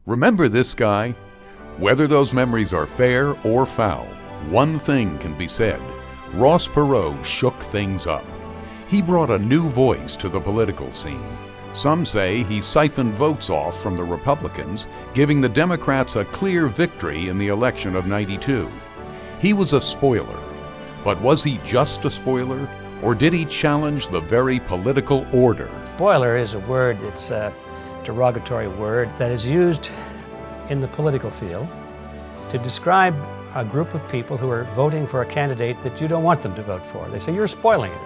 Remember this guy? Whether those memories are fair or foul, one thing can be said. Ross Perot shook things up. He brought a new voice to the political scene. Some say he siphoned votes off from the Republicans, giving the Democrats a clear victory in the election of '92. He was a spoiler. But was he just a spoiler, or did he challenge the very political order? Spoiler is a word, it's a derogatory word that is used in the political field to describe a group of people who are voting for a candidate that you don't want them to vote for. They say you're spoiling it.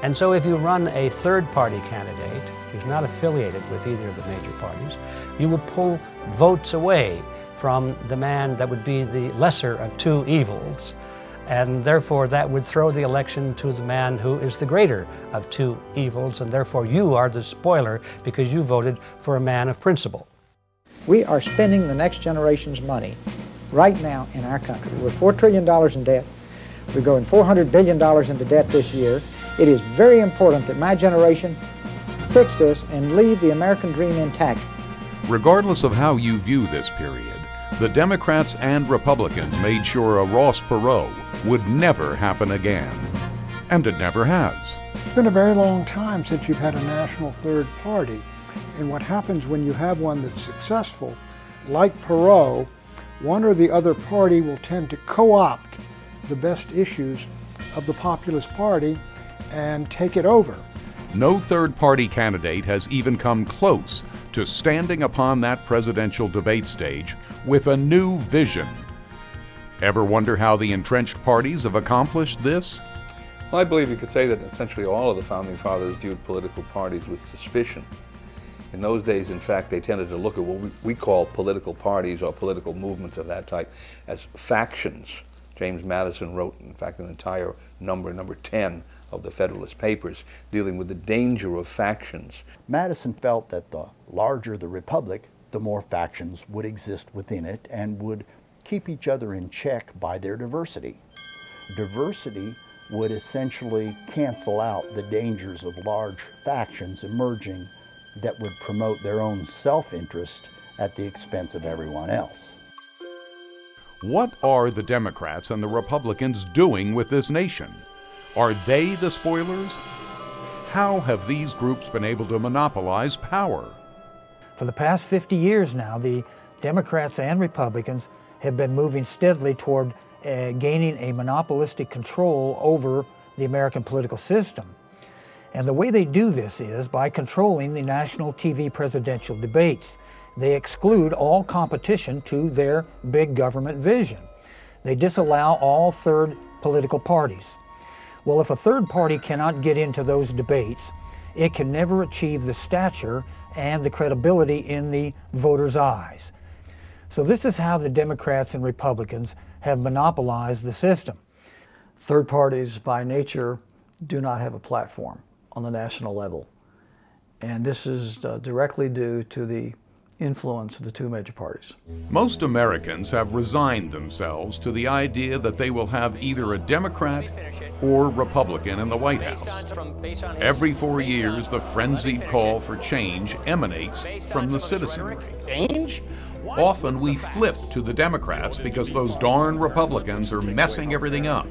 And so if you run a third-party candidate who's not affiliated with either of the major parties, you would pull votes away from the man that would be the lesser of two evils, and therefore that would throw the election to the man who is the greater of two evils, and therefore you are the spoiler because you voted for a man of principle. We are spending the next generation's money right now in our country. We're $4 trillion in debt. We're going $400 billion into debt this year. It is very important that my generation fix this and leave the American dream intact. Regardless of how you view this period, the Democrats and Republicans made sure a Ross Perot would never happen again. And it never has. It's been a very long time since you've had a national third party. And what happens when you have one that's successful, like Perot, one or the other party will tend to co-opt the best issues of the populist party and take it over. No third-party candidate has even come close to standing upon that presidential debate stage with a new vision. Ever wonder how the entrenched parties have accomplished this? Well, I believe you could say that essentially all of the Founding Fathers viewed political parties with suspicion. In those days, in fact, they tended to look at what we call political parties or political movements of that type as factions. James Madison wrote, in fact, an entire number 10, of the Federalist Papers, dealing with the danger of factions. Madison felt that the larger the republic, the more factions would exist within it and would keep each other in check by their diversity. Diversity would essentially cancel out the dangers of large factions emerging that would promote their own self-interest at the expense of everyone else. What are the Democrats and the Republicans doing with this nation? Are they the spoilers? How have these groups been able to monopolize power? For the past 50 years now, the Democrats and Republicans have been moving steadily toward gaining a monopolistic control over the American political system. And the way they do this is by controlling the national TV presidential debates. They exclude all competition to their big government vision. They disallow all third political parties. Well, if a third party cannot get into those debates, it can never achieve the stature and the credibility in the voters' eyes. So this is how the Democrats and Republicans have monopolized the system. Third parties, by nature, do not have a platform on the national level. And this is directly due to the influence of the two major parties. Most Americans have resigned themselves to the idea that they will have either a Democrat or Republican in the White House. Every 4 years, the frenzied call for change emanates from the citizenry. Change? Often we flip to the Democrats because those darn Republicans are messing everything up.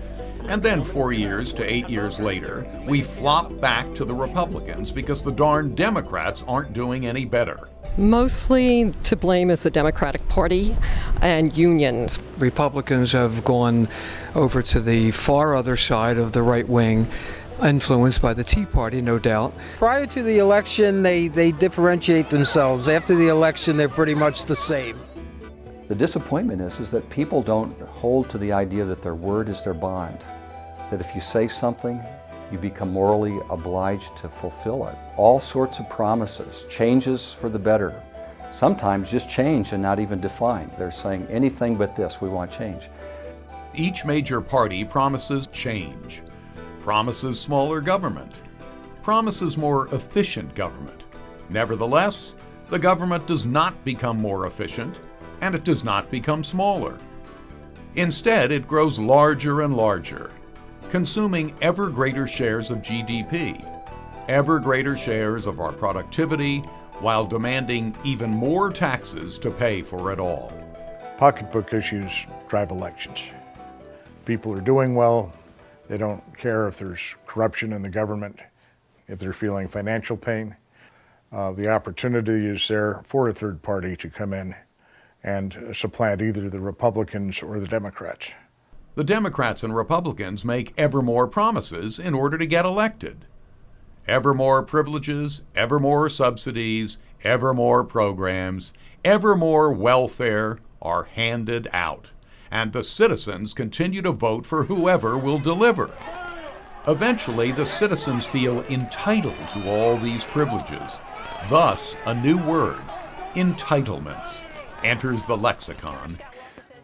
And then 4 years to 8 years later, we flop back to the Republicans because the darn Democrats aren't doing any better. Mostly to blame is the Democratic Party and unions. Republicans have gone over to the far other side of the right wing, influenced by the Tea Party, no doubt. Prior to the election, they differentiate themselves. After the election, they're pretty much the same. The disappointment is that people don't hold to the idea that their word is their bond. That if you say something, you become morally obliged to fulfill it. All sorts of promises, changes for the better. Sometimes just change and not even defined. They're saying anything but this, we want change. Each major party promises change, promises smaller government, promises more efficient government. Nevertheless, the government does not become more efficient, and it does not become smaller. Instead, it grows larger and larger, consuming ever greater shares of GDP, ever greater shares of our productivity, while demanding even more taxes to pay for it all. Pocketbook issues drive elections. People are doing well. They don't care if there's corruption in the government, if they're feeling financial pain. The opportunity is there for a third party to come in and supplant either the Republicans or the Democrats. The Democrats and Republicans make ever more promises in order to get elected. Ever more privileges, ever more subsidies, ever more programs, ever more welfare are handed out, and the citizens continue to vote for whoever will deliver. Eventually, the citizens feel entitled to all these privileges. Thus, a new word, entitlements, enters the lexicon.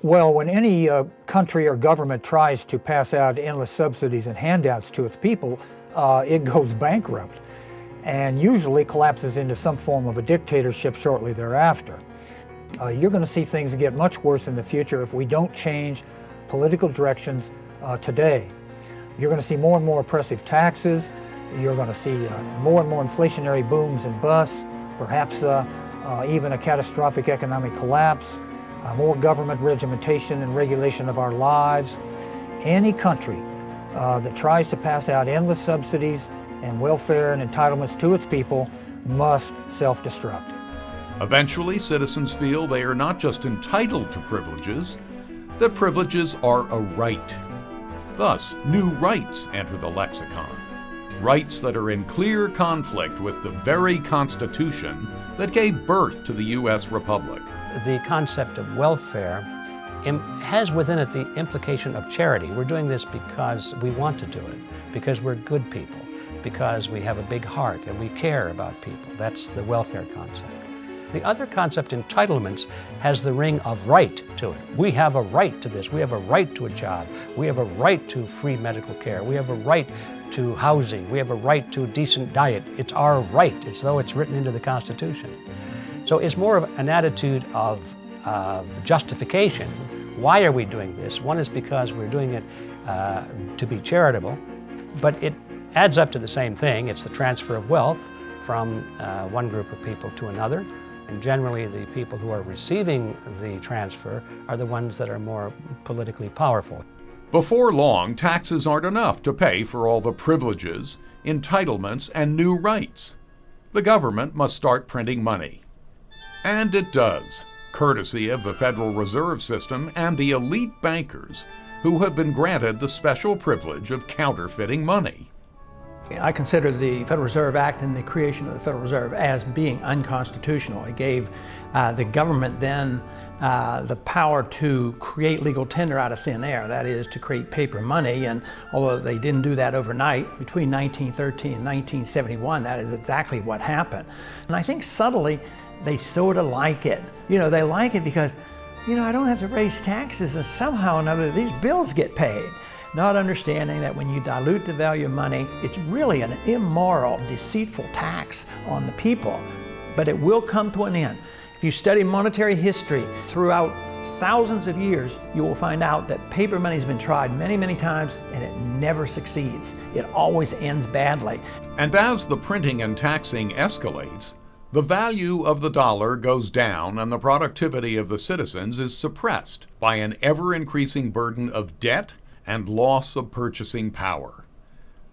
Well, when any country or government tries to pass out endless subsidies and handouts to its people, it goes bankrupt and usually collapses into some form of a dictatorship shortly thereafter. You're going to see things get much worse in the future if we don't change political directions today. You're going to see more and more oppressive taxes. You're going to see more and more inflationary booms and busts, perhaps even a catastrophic economic collapse, more government regimentation and regulation of our lives. Any country that tries to pass out endless subsidies and welfare and entitlements to its people must self-destruct. Eventually, citizens feel they are not just entitled to privileges, that privileges are a right. Thus, new rights enter the lexicon. Rights that are in clear conflict with the very Constitution that gave birth to the U.S. Republic. The concept of welfare has within it the implication of charity. We're doing this because we want to do it, because we're good people, because we have a big heart and we care about people. That's the welfare concept. The other concept, entitlements, has the ring of right to it. We have a right to this. We have a right to a job. We have a right to free medical care. We have a right to housing. We have a right to a decent diet. It's our right. It's though it's written into the Constitution. So it's more of an attitude of justification. Why are we doing this? One is because we're doing it to be charitable, but it adds up to the same thing. It's the transfer of wealth from one group of people to another. And generally, the people who are receiving the transfer are the ones that are more politically powerful. Before long, taxes aren't enough to pay for all the privileges, entitlements, and new rights. The government must start printing money. And it does, courtesy of the Federal Reserve System and the elite bankers who have been granted the special privilege of counterfeiting money. I consider the Federal Reserve Act and the creation of the Federal Reserve as being unconstitutional. It gave the government then the power to create legal tender out of thin air, that is, to create paper money. And although they didn't do that overnight, between 1913 and 1971, that is exactly what happened. And I think subtly, they sort of like it. You know, they like it because, you know, I don't have to raise taxes and somehow or another these bills get paid. Not understanding that when you dilute the value of money, it's really an immoral, deceitful tax on the people. But it will come to an end. If you study monetary history throughout thousands of years, you will find out that paper money has been tried many, many times and it never succeeds. It always ends badly. And as the printing and taxing escalates, the value of the dollar goes down and the productivity of the citizens is suppressed by an ever-increasing burden of debt and loss of purchasing power.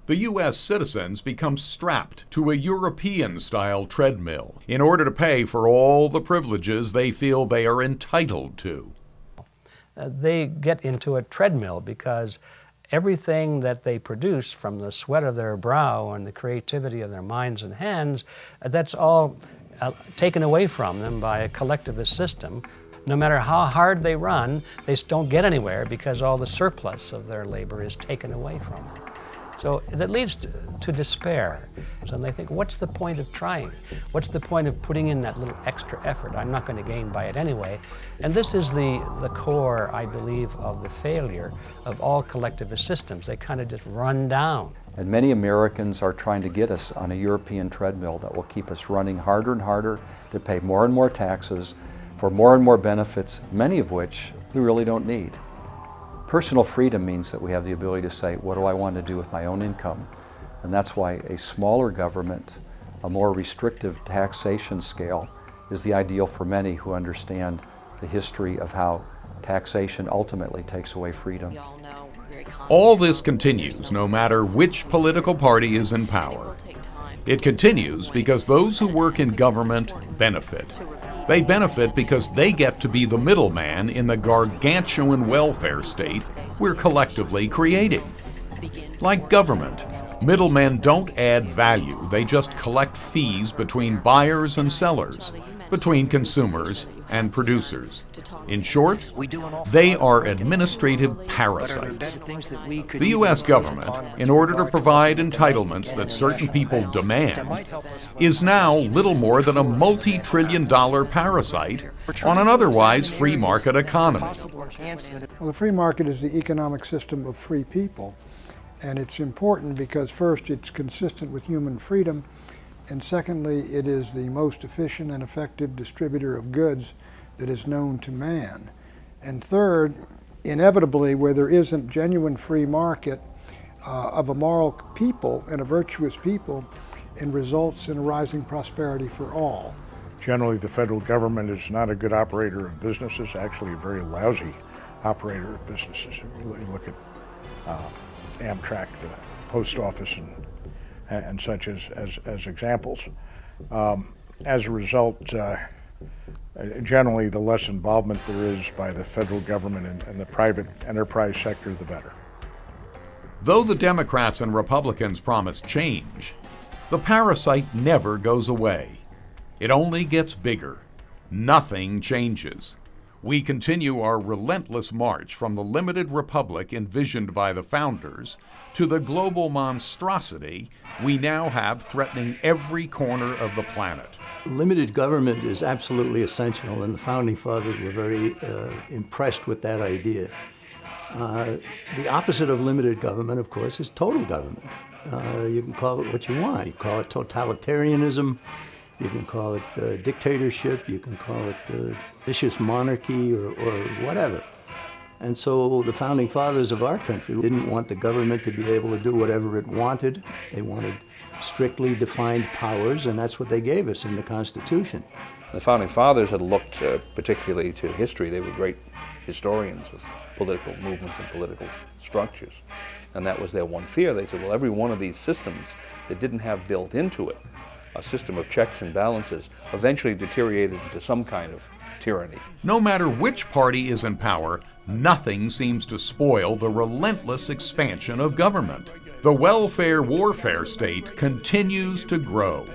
The U.S. citizens become strapped to a European-style treadmill in order to pay for all the privileges they feel they are entitled to. They get into a treadmill because everything that they produce from the sweat of their brow and the creativity of their minds and hands, that's all taken away from them by a collectivist system. No matter how hard they run, they don't get anywhere because all the surplus of their labor is taken away from them. So that leads to despair. So they think, what's the point of trying? What's the point of putting in that little extra effort? I'm not going to gain by it anyway. And this is the core, I believe, of the failure of all collectivist systems. They kind of just run down. And many Americans are trying to get us on a European treadmill that will keep us running harder and harder to pay more and more taxes for more and more benefits, many of which we really don't need. Personal freedom means that we have the ability to say, what do I want to do with my own income? And that's why a smaller government A more restrictive taxation scale is the ideal for many who understand the history of how taxation ultimately takes away freedom. All this continues no matter which political party is in power. It continues because those who work in government benefit. They benefit because they get to be the middleman in the gargantuan welfare state we're collectively creating. Like government, middlemen don't add value, they just collect fees between buyers and sellers, between consumers and producers. In short, they are administrative parasites. The U.S. government, in order to provide entitlements that certain people demand, is now little more than a multi-trillion-dollar parasite on an otherwise free market economy. Well, the free market is the economic system of free people, and it's important because first, it's consistent with human freedom, and secondly, it is the most efficient and effective distributor of goods that is known to man. And third, inevitably, where there isn't genuine free market of a moral people and a virtuous people, it results in a rising prosperity for all. Generally, the federal government is not a good operator of businesses, actually a very lousy operator of businesses. You look at Amtrak, the post office, and such as examples. As a result, generally the less involvement there is by the federal government and the private enterprise sector, the better. Though the Democrats and Republicans promise change, the parasite never goes away. It only gets bigger. Nothing changes. We continue our relentless march from the limited republic envisioned by the founders to the global monstrosity we now have threatening every corner of the planet. Limited government is absolutely essential, and the Founding Fathers were very impressed with that idea. The opposite of limited government, of course, is total government. You can call it what you want. You can call it totalitarianism, you can call it dictatorship, you can call it vicious monarchy or whatever. And so the Founding Fathers of our country didn't want the government to be able to do whatever it wanted. They wanted strictly defined powers, and that's what they gave us in the Constitution. The Founding Fathers had looked particularly to history. They were great historians of political movements and political structures. And that was their one fear. They said, well, every one of these systems that didn't have built into it a system of checks and balances eventually deteriorated into some kind of tyranny. No matter which party is in power, nothing seems to spoil the relentless expansion of government. The welfare warfare state continues to grow.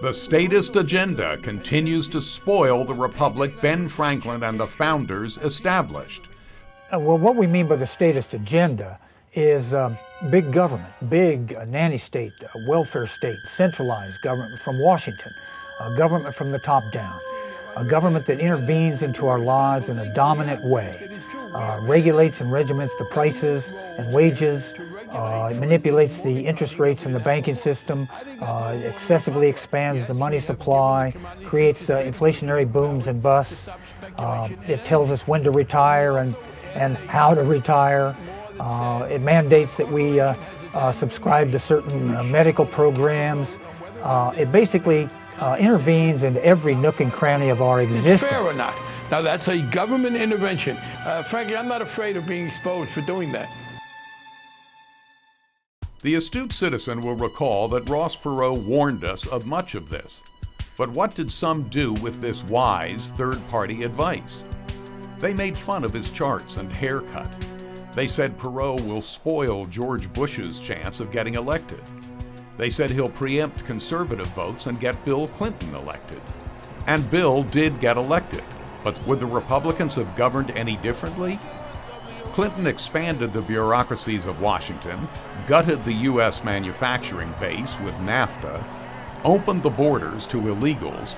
The statist agenda continues to spoil the republic Ben Franklin and the founders established. Well, what we mean by the statist agenda is big government, big nanny state, welfare state, centralized government from Washington, government from the top down, a government that intervenes into our lives in a dominant way, regulates and regiments the prices and wages, manipulates the interest rates in the banking system, excessively expands the money supply, creates inflationary booms and busts. It tells us when to retire and how to retire. It mandates that we subscribe to certain medical programs. It basically intervenes in every nook and cranny of our existence. Fair or not? Now that's a government intervention. Frankly, I'm not afraid of being exposed for doing that. The astute citizen will recall that Ross Perot warned us of much of this. But what did some do with this wise third-party advice? They made fun of his charts and haircut. They said Perot will spoil George Bush's chance of getting elected. They said he'll preempt conservative votes and get Bill Clinton elected. And Bill did get elected, but would the Republicans have governed any differently? Clinton expanded the bureaucracies of Washington, gutted the U.S. manufacturing base with NAFTA, opened the borders to illegals,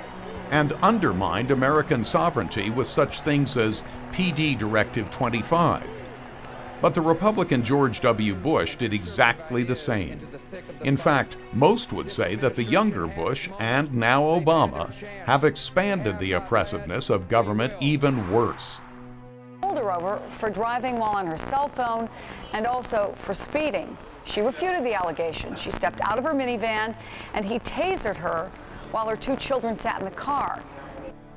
and undermined American sovereignty with such things as PD Directive 25. But the Republican George W. Bush did exactly the same. In fact, most would say that the younger Bush and now Obama have expanded the oppressiveness of government even worse. pulled her over for driving while on her cell phone and also for speeding. She refuted the allegation. She stepped out of her minivan and he tasered her while her 2 children sat in the car.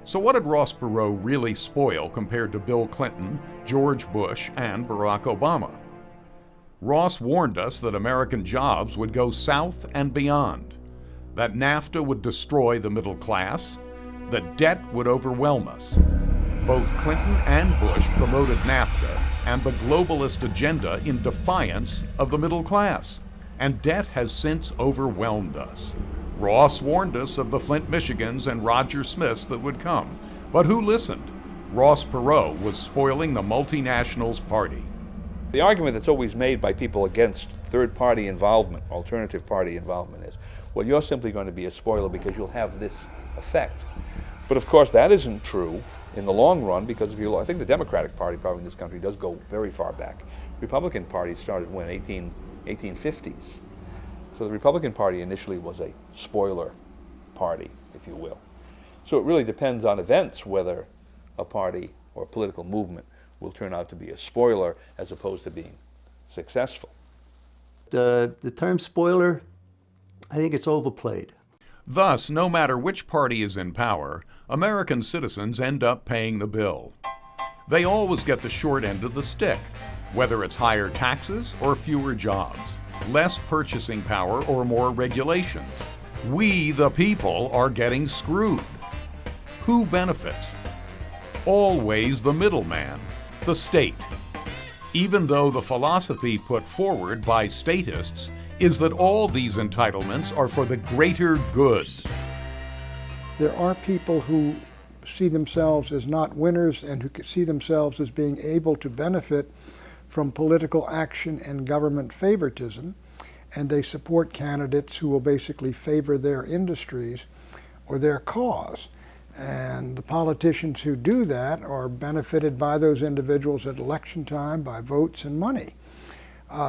So what did Ross Perot really spoil compared to Bill Clinton, George Bush, and Barack Obama? Ross warned us that American jobs would go south and beyond, that NAFTA would destroy the middle class, that debt would overwhelm us. Both Clinton and Bush promoted NAFTA and the globalist agenda in defiance of the middle class, and debt has since overwhelmed us. Ross warned us of the Flint, Michigans and Roger Smiths that would come, but who listened? Ross Perot was spoiling the multinationals' party. The argument that's always made by people against third-party involvement, alternative party involvement, is, well, you're simply going to be a spoiler because you'll have this effect. But of course that isn't true in the long run, because if you look, I think the Democratic Party probably in this country does go very far back. Republican Party started when, 1850s. So the Republican Party initially was a spoiler party, if you will. So it really depends on events whether a party or a political movement will turn out to be a spoiler as opposed to being successful. The term spoiler, I think it's overplayed. Thus, no matter which party is in power, American citizens end up paying the bill. They always get the short end of the stick, whether it's higher taxes or fewer jobs, less purchasing power or more regulations. We, the people, are getting screwed. Who benefits? Always the middleman, the state. Even though the philosophy put forward by statists is that all these entitlements are for the greater good. There are people who see themselves as not winners and who see themselves as being able to benefit from political action and government favoritism, and they support candidates who will basically favor their industries or their cause. And the politicians who do that are benefited by those individuals at election time by votes and money.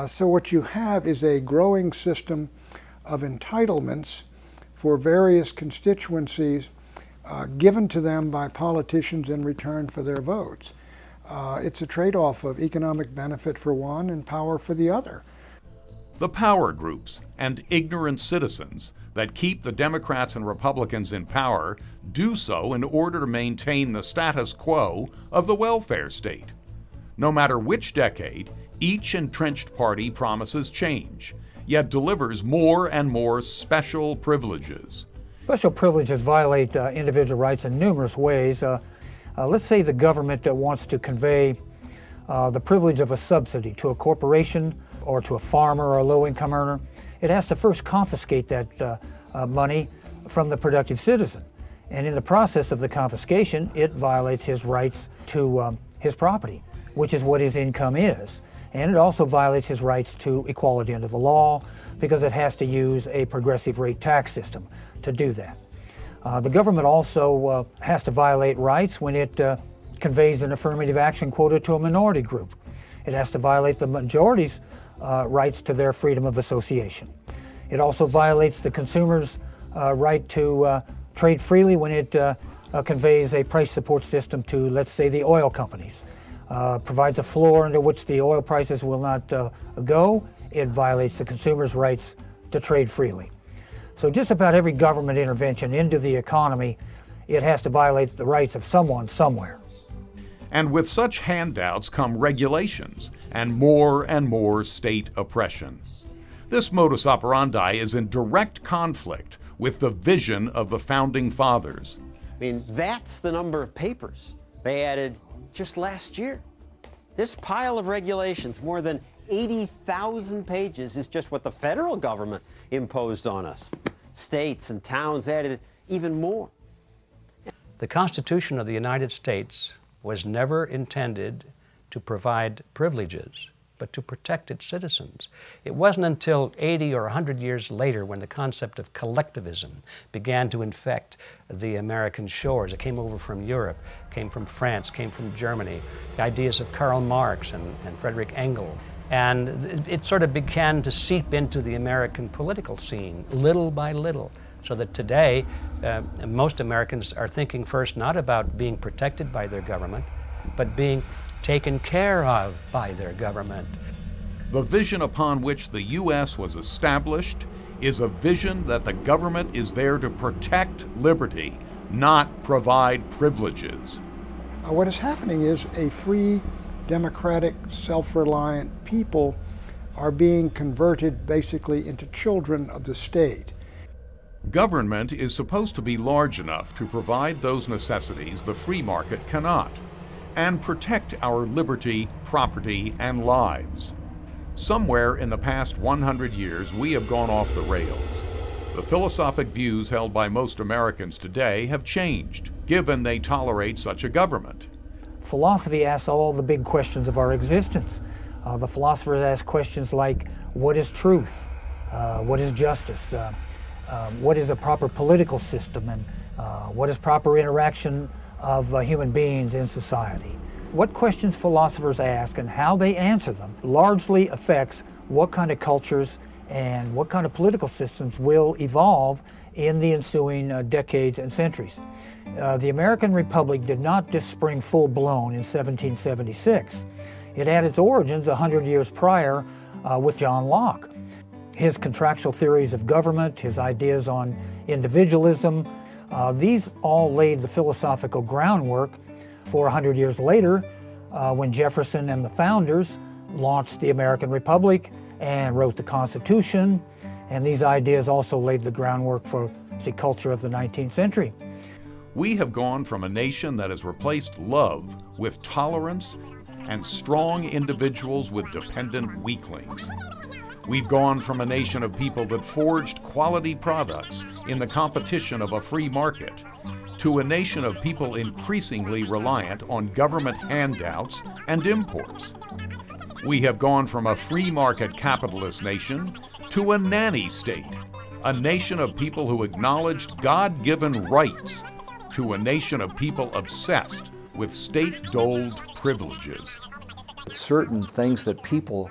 So what you have is a growing system of entitlements for various constituencies given to them by politicians in return for their votes. It's a trade-off of economic benefit for one and power for the other. The power groups and ignorant citizens that keep the Democrats and Republicans in power do so in order to maintain the status quo of the welfare state. No matter which decade, each entrenched party promises change, yet delivers more and more special privileges. Special privileges violate individual rights in numerous ways. Let's say the government wants to convey the privilege of a subsidy to a corporation or to a farmer or a low-income earner. It has to first confiscate that money from the productive citizen. And in the process of the confiscation, it violates his rights to his property, which is what his income is. And it also violates his rights to equality under the law because it has to use a progressive rate tax system to do that. The government also has to violate rights when it conveys an affirmative action quota to a minority group. It has to violate the majority's rights to their freedom of association. It also violates the consumer's right to trade freely when it conveys a price support system to, let's say, the oil companies. Provides a floor under which the oil prices will not go. It violates the consumer's rights to trade freely. So just about every government intervention into the economy, it has to violate the rights of someone somewhere. And with such handouts come regulations and more state oppression. This modus operandi is in direct conflict with the vision of the Founding Fathers. I mean, that's the number of papers they added just last year. This pile of regulations, more than 80,000 pages, is just what the federal government imposed on us. States and towns added even more. The Constitution of the United States was never intended to provide privileges, but to protect its citizens. It wasn't until 80 or 100 years later when the concept of collectivism began to infect the American shores. It came over from Europe, came from France, came from Germany, the ideas of Karl Marx and Friedrich Engels. And it sort of began to seep into the American political scene, little by little, so that today most Americans are thinking first not about being protected by their government, but being taken care of by their government. The vision upon which the U.S. was established is a vision that the government is there to protect liberty, not provide privileges. What is happening is a free, democratic, self-reliant people are being converted basically into children of the state. Government is supposed to be large enough to provide those necessities the free market cannot, and protect our liberty, property, and lives. Somewhere in the past 100 years, we have gone off the rails. The philosophic views held by most Americans today have changed, given they tolerate such a government. Philosophy asks all the big questions of our existence. The philosophers ask questions like, what is truth? What is justice? What is a proper political system? And what is proper interaction of human beings in society? What questions philosophers ask and how they answer them largely affects what kind of cultures and what kind of political systems will evolve in the ensuing decades and centuries. The American Republic did not just spring full-blown in 1776. It had its origins 100 years prior with John Locke. His contractual theories of government, his ideas on individualism, these all laid the philosophical groundwork for 100 years later when Jefferson and the founders launched the American Republic and wrote the Constitution, and these ideas also laid the groundwork for the culture of the 19th century. We have gone from a nation that has replaced love with tolerance and strong individuals with dependent weaklings. We've gone from a nation of people that forged quality products in the competition of a free market to a nation of people increasingly reliant on government handouts and imports. We have gone from a free market capitalist nation to a nanny state, a nation of people who acknowledged God-given rights, to a nation of people obsessed with state-doled privileges. Certain things that people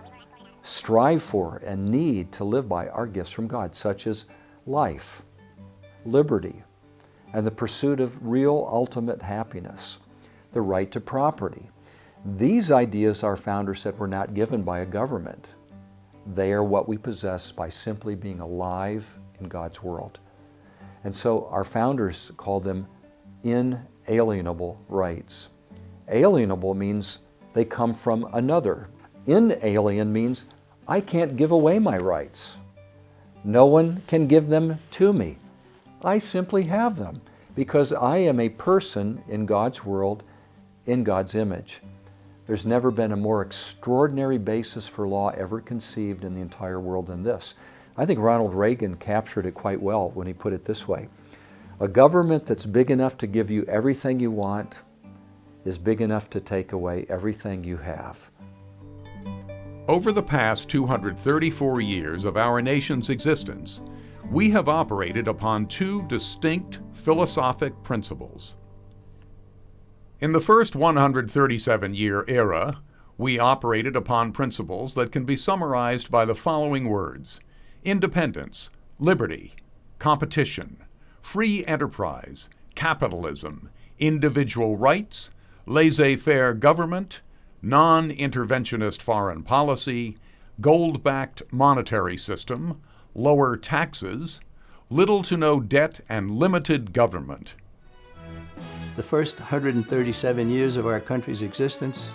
strive for and need to live by are gifts from God, such as life, liberty, and the pursuit of real ultimate happiness, the right to property. These ideas our founders said were not given by a government. They are what we possess by simply being alive in God's world. And so our founders called them inalienable rights. Alienable means they come from another. Inalien means I can't give away my rights. No one can give them to me. I simply have them because I am a person in God's world, in God's image. There's never been a more extraordinary basis for law ever conceived in the entire world than this. I think Ronald Reagan captured it quite well when he put it this way. A government that's big enough to give you everything you want is big enough to take away everything you have. Over the past 234 years of our nation's existence, we have operated upon two distinct philosophic principles. In the first 137-year era, we operated upon principles that can be summarized by the following words: independence, liberty, competition, free enterprise, capitalism, individual rights, laissez-faire government, non-interventionist foreign policy, gold-backed monetary system, lower taxes, little to no debt, and limited government. The first 137 years of our country's existence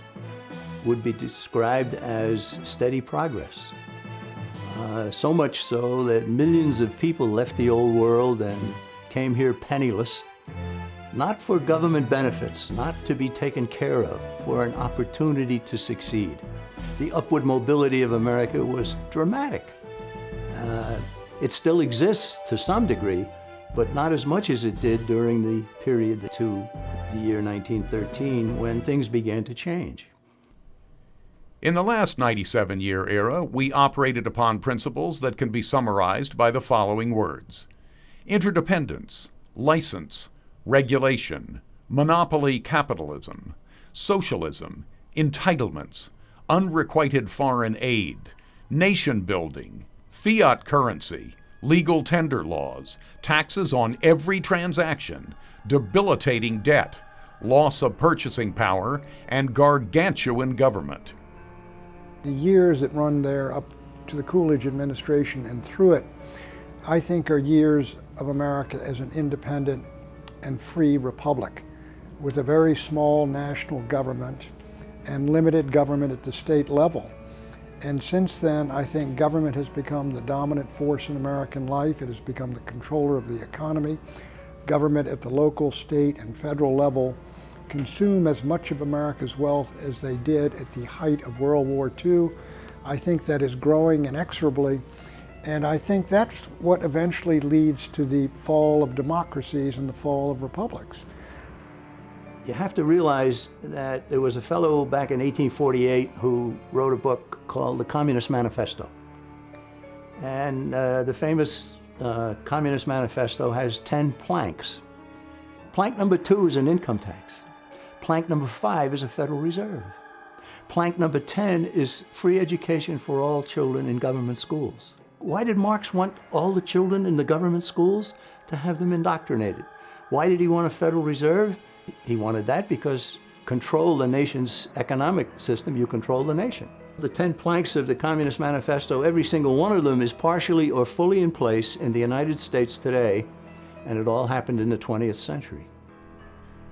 would be described as steady progress. So much so that millions of people left the old world and came here penniless, not for government benefits, not to be taken care of, for an opportunity to succeed. The upward mobility of America was dramatic. It still exists to some degree, but not as much as it did during the period to the year 1913 when things began to change. In the last 97-year era, we operated upon principles that can be summarized by the following words: interdependence, license, regulation, monopoly capitalism, socialism, entitlements, unrequited foreign aid, nation building, fiat currency, legal tender laws, taxes on every transaction, debilitating debt, loss of purchasing power, and gargantuan government. The years that run there up to the Coolidge administration and through it, I think are years of America as an independent and free republic with a very small national government and limited government at the state level. And since then, I think government has become the dominant force in American life. It has become the controller of the economy. Government at the local, state, and federal level consume as much of America's wealth as they did at the height of World War II. I think that is growing inexorably, and I think that's what eventually leads to the fall of democracies and the fall of republics. You have to realize that there was a fellow back in 1848 who wrote a book called The Communist Manifesto. And the famous Communist Manifesto has 10 planks. Plank number 2 is an income tax. Plank number 5 is a Federal Reserve. Plank number 10 is free education for all children in government schools. Why did Marx want all the children in the government schools? To have them indoctrinated. Why did he want a Federal Reserve? He wanted that because control the nation's economic system, you control the nation. The 10 planks of the Communist Manifesto, every single one of them is partially or fully in place in the United States today, and it all happened in the 20th century.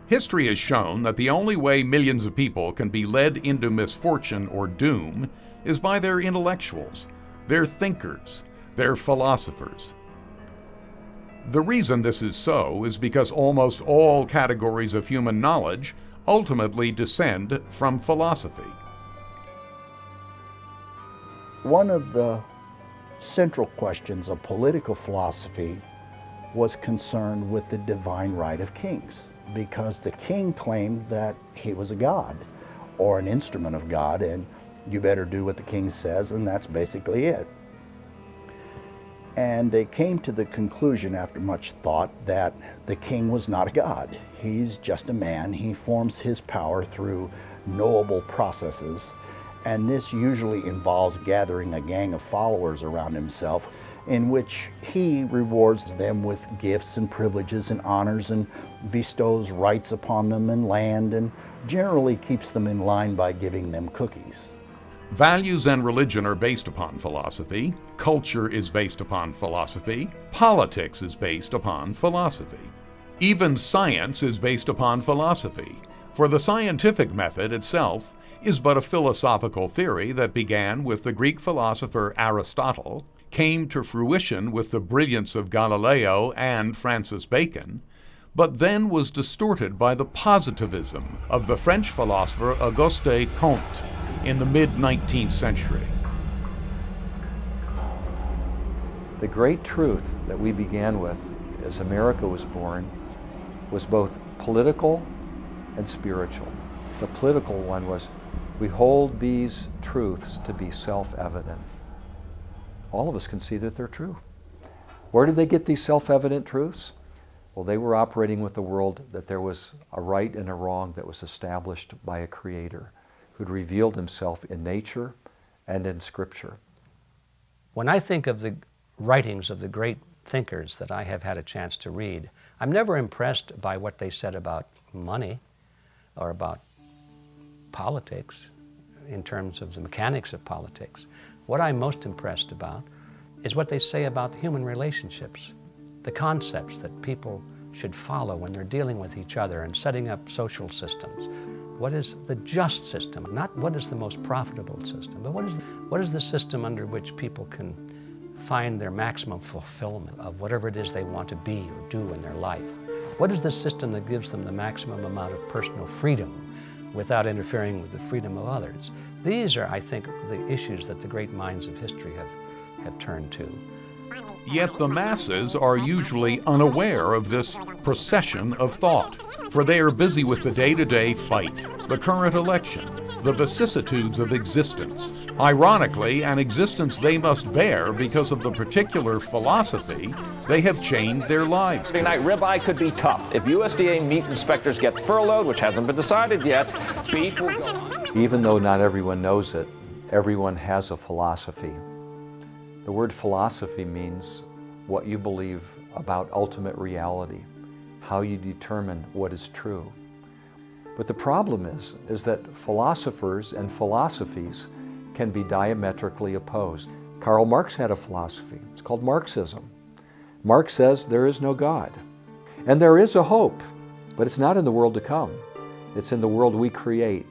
History has shown that the only way millions of people can be led into misfortune or doom is by their intellectuals, their thinkers, their philosophers. The reason this is so is because almost all categories of human knowledge ultimately descend from philosophy. One of the central questions of political philosophy was concerned with the divine right of kings, because the king claimed that he was a god or an instrument of God, and you better do what the king says, and that's basically it. And they came to the conclusion after much thought that the king was not a god. He's just a man. He forms his power through knowable processes, and this usually involves gathering a gang of followers around himself in which he rewards them with gifts and privileges and honors and bestows rights upon them and land, and generally keeps them in line by giving them cookies. Values and religion are based upon philosophy, culture is based upon philosophy, politics is based upon philosophy. Even science is based upon philosophy, for the scientific method itself is but a philosophical theory that began with the Greek philosopher Aristotle, came to fruition with the brilliance of Galileo and Francis Bacon, but then was distorted by the positivism of the French philosopher Auguste Comte in the mid-19th century. The great truth that we began with as America was born was both political and spiritual. The political one was, we hold these truths to be self-evident. All of us can see that they're true. Where did they get these self-evident truths? Well, they were operating with the world that there was a right and a wrong that was established by a creator who'd revealed himself in nature and in Scripture. When I think of the writings of the great thinkers that I have had a chance to read, I'm never impressed by what they said about money or about politics in terms of the mechanics of politics. What I'm most impressed about is what they say about human relationships, the concepts that people should follow when they're dealing with each other and setting up social systems. What is the just system? Not what is the most profitable system, but what is the system under which people can find their maximum fulfillment of whatever it is they want to be or do in their life? What is the system that gives them the maximum amount of personal freedom without interfering with the freedom of others? These are, I think, the issues that the great minds of history have turned to. Yet the masses are usually unaware of this procession of thought, for they are busy with the day-to-day fight, the current election, the vicissitudes of existence. Ironically, an existence they must bear because of the particular philosophy they have chained their lives to. Saturday night ribeye could be tough. If USDA meat inspectors get furloughed, which hasn't been decided yet, beef will go on. Even though not everyone knows it, everyone has a philosophy. The word philosophy means what you believe about ultimate reality, how you determine what is true. But the problem is that philosophers and philosophies can be diametrically opposed. Karl Marx had a philosophy. It's called Marxism. Marx says there is no God. And there is a hope, but it's not in the world to come. It's in the world we create.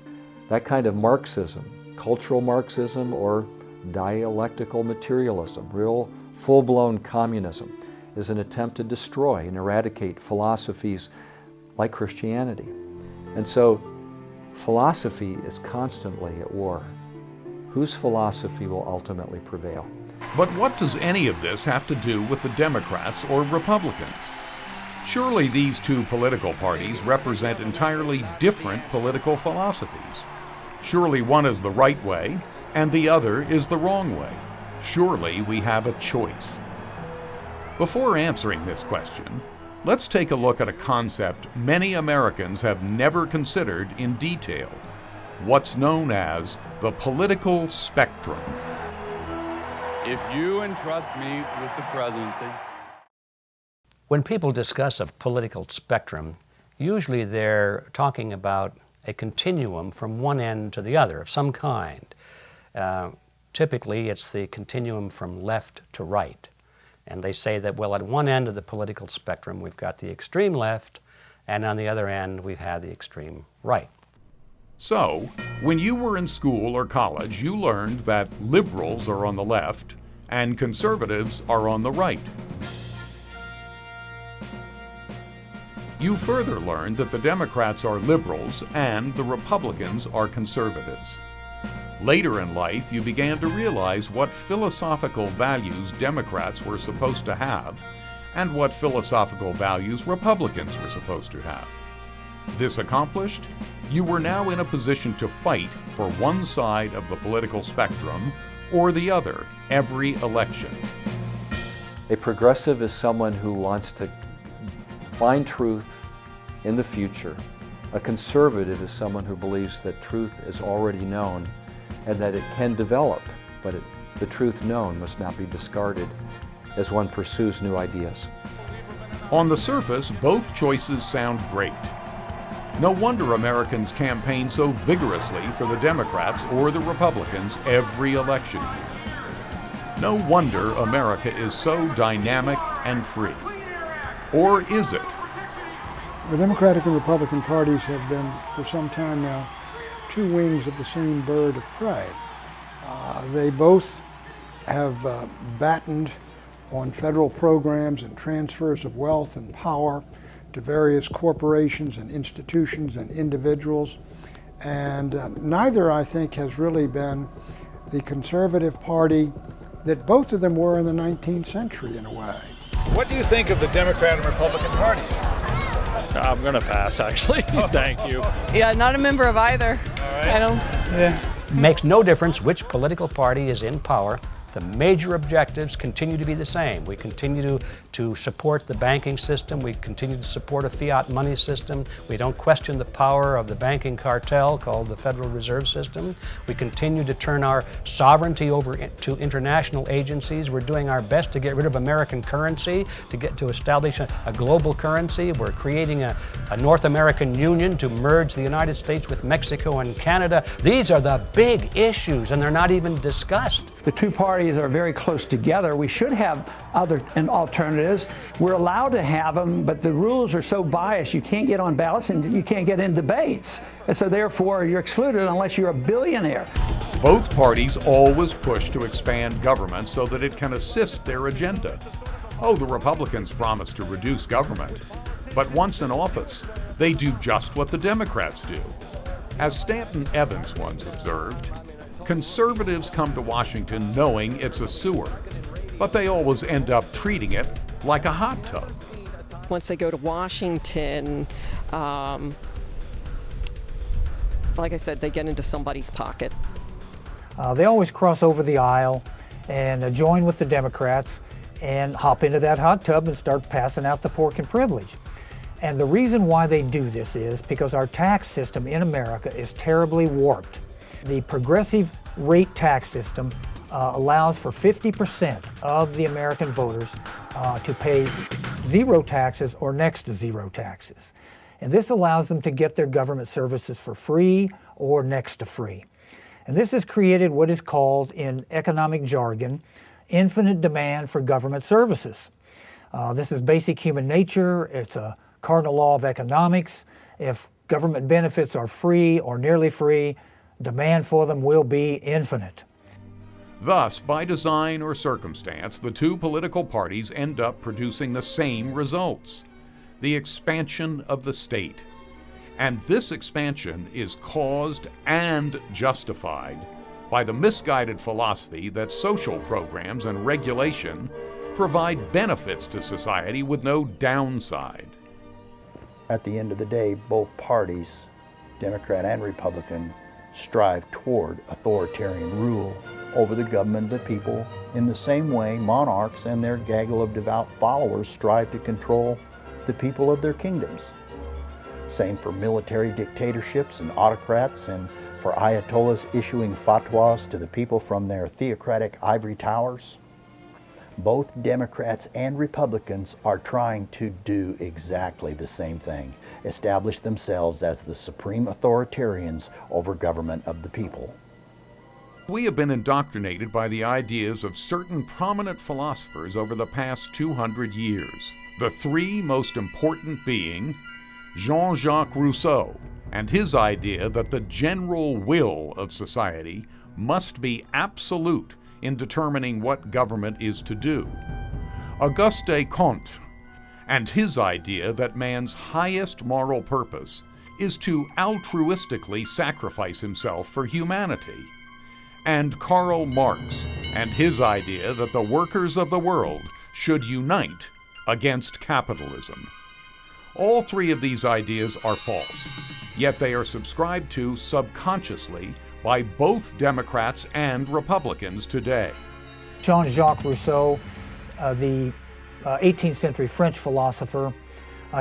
That kind of Marxism, cultural Marxism or dialectical materialism, real full-blown communism, is an attempt to destroy and eradicate philosophies like Christianity. And so philosophy is constantly at war. Whose philosophy will ultimately prevail? But what does any of this have to do with the Democrats or Republicans? Surely these two political parties represent entirely different political philosophies. Surely one is the right way and the other is the wrong way. Surely we have a choice. Before answering this question, let's take a look at a concept many Americans have never considered in detail, what's known as the political spectrum. If you entrust me with the presidency. When people discuss a political spectrum, usually they're talking about a continuum from one end to the other of some kind. Typically, it's the continuum from left to right. And they say that, well, at one end of the political spectrum, we've got the extreme left, and on the other end, we've had the extreme right. So, when you were in school or college, you learned that liberals are on the left and conservatives are on the right. You further learned that the Democrats are liberals and the Republicans are conservatives. Later in life, you began to realize what philosophical values Democrats were supposed to have and what philosophical values Republicans were supposed to have. This accomplished, you were now in a position to fight for one side of the political spectrum or the other every election. A progressive is someone who wants to find truth in the future. A conservative is someone who believes that truth is already known and that it can develop, but the truth known must not be discarded as one pursues new ideas. On the surface, both choices sound great. No wonder Americans campaign so vigorously for the Democrats or the Republicans every election year. No wonder America is so dynamic and free. Or is it? The Democratic and Republican parties have been, for some time now, two wings of the same bird of prey. They both have battened on federal programs and transfers of wealth and power to various corporations and institutions and individuals. And neither, I think, has really been the conservative party that both of them were in the 19th century in a way. What do you think of the Democrat and Republican parties? I'm going to pass, actually. Thank you. Yeah, not a member of either. All right. I don't. Yeah. Makes no difference which political party is in power. The major objectives continue to be the same. We continue to support the banking system. We continue to support a fiat money system. We don't question the power of the banking cartel called the Federal Reserve System. We continue to turn our sovereignty over to international agencies. We're doing our best to get rid of American currency, to establish a global currency. We're creating a North American Union to merge the United States with Mexico and Canada. These are the big issues, and they're not even discussed. The two parties are very close together. We should have other alternatives. We're allowed to have them, but the rules are so biased you can't get on ballots and you can't get in debates. And so therefore you're excluded unless you're a billionaire. Both parties always push to expand government so that it can assist their agenda. Oh, the Republicans promise to reduce government, but once in office, they do just what the Democrats do. As Stanton Evans once observed, conservatives come to Washington knowing it's a sewer, but they always end up treating it like a hot tub. Once they go to Washington, like I said, they get into somebody's pocket. They always cross over the aisle and join with the Democrats and hop into that hot tub and start passing out the pork and privilege. And the reason why they do this is because our tax system in America is terribly warped. The progressive rate tax system allows for 50% of the American voters to pay zero taxes or next to zero taxes. And this allows them to get their government services for free or next to free. And this has created what is called, in economic jargon, infinite demand for government services. This is basic human nature. It's a cardinal law of economics. If government benefits are free or nearly free, demand for them will be infinite. Thus, by design or circumstance, the two political parties end up producing the same results: the expansion of the state. And this expansion is caused and justified by the misguided philosophy that social programs and regulation provide benefits to society with no downside. At the end of the day, both parties, Democrat and Republican, strive toward authoritarian rule over the government of the people in the same way monarchs and their gaggle of devout followers strive to control the people of their kingdoms. Same for military dictatorships and autocrats, and for ayatollahs issuing fatwas to the people from their theocratic ivory towers. Both Democrats and Republicans are trying to do exactly the same thing: establish themselves as the supreme authoritarians over government of the people. We have been indoctrinated by the ideas of certain prominent philosophers over the past 200 years. The three most important being Jean-Jacques Rousseau and his idea that the general will of society must be absolute in determining what government is to do; Auguste Comte and his idea that man's highest moral purpose is to altruistically sacrifice himself for humanity; and Karl Marx and his idea that the workers of the world should unite against capitalism. All three of these ideas are false, yet they are subscribed to subconsciously by both Democrats and Republicans today. Jean-Jacques Rousseau, the 18th century French philosopher,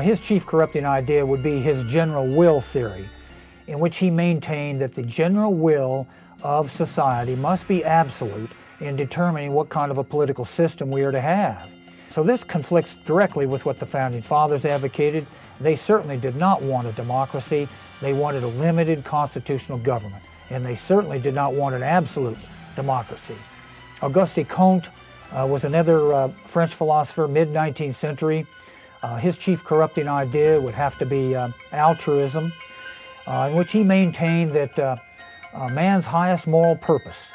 his chief corrupting idea would be his general will theory, in which he maintained that the general will of society must be absolute in determining what kind of a political system we are to have. So this conflicts directly with what the Founding Fathers advocated. They certainly did not want a democracy. They wanted a limited constitutional government, and they certainly did not want an absolute democracy. Auguste Comte was another French philosopher, mid-19th century. His chief corrupting idea would have to be altruism, in which he maintained that man's highest moral purpose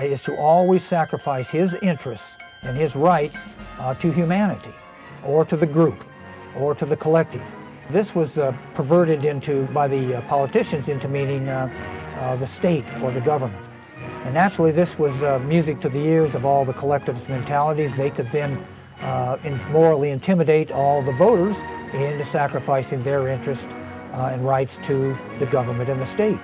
is to always sacrifice his interests and his rights to humanity, or to the group, or to the collective. This was perverted by the politicians into meaning the state or the government. And naturally, this was music to the ears of all the collectivist mentalities. They could then morally intimidate all the voters into sacrificing their interest and rights to the government and the state.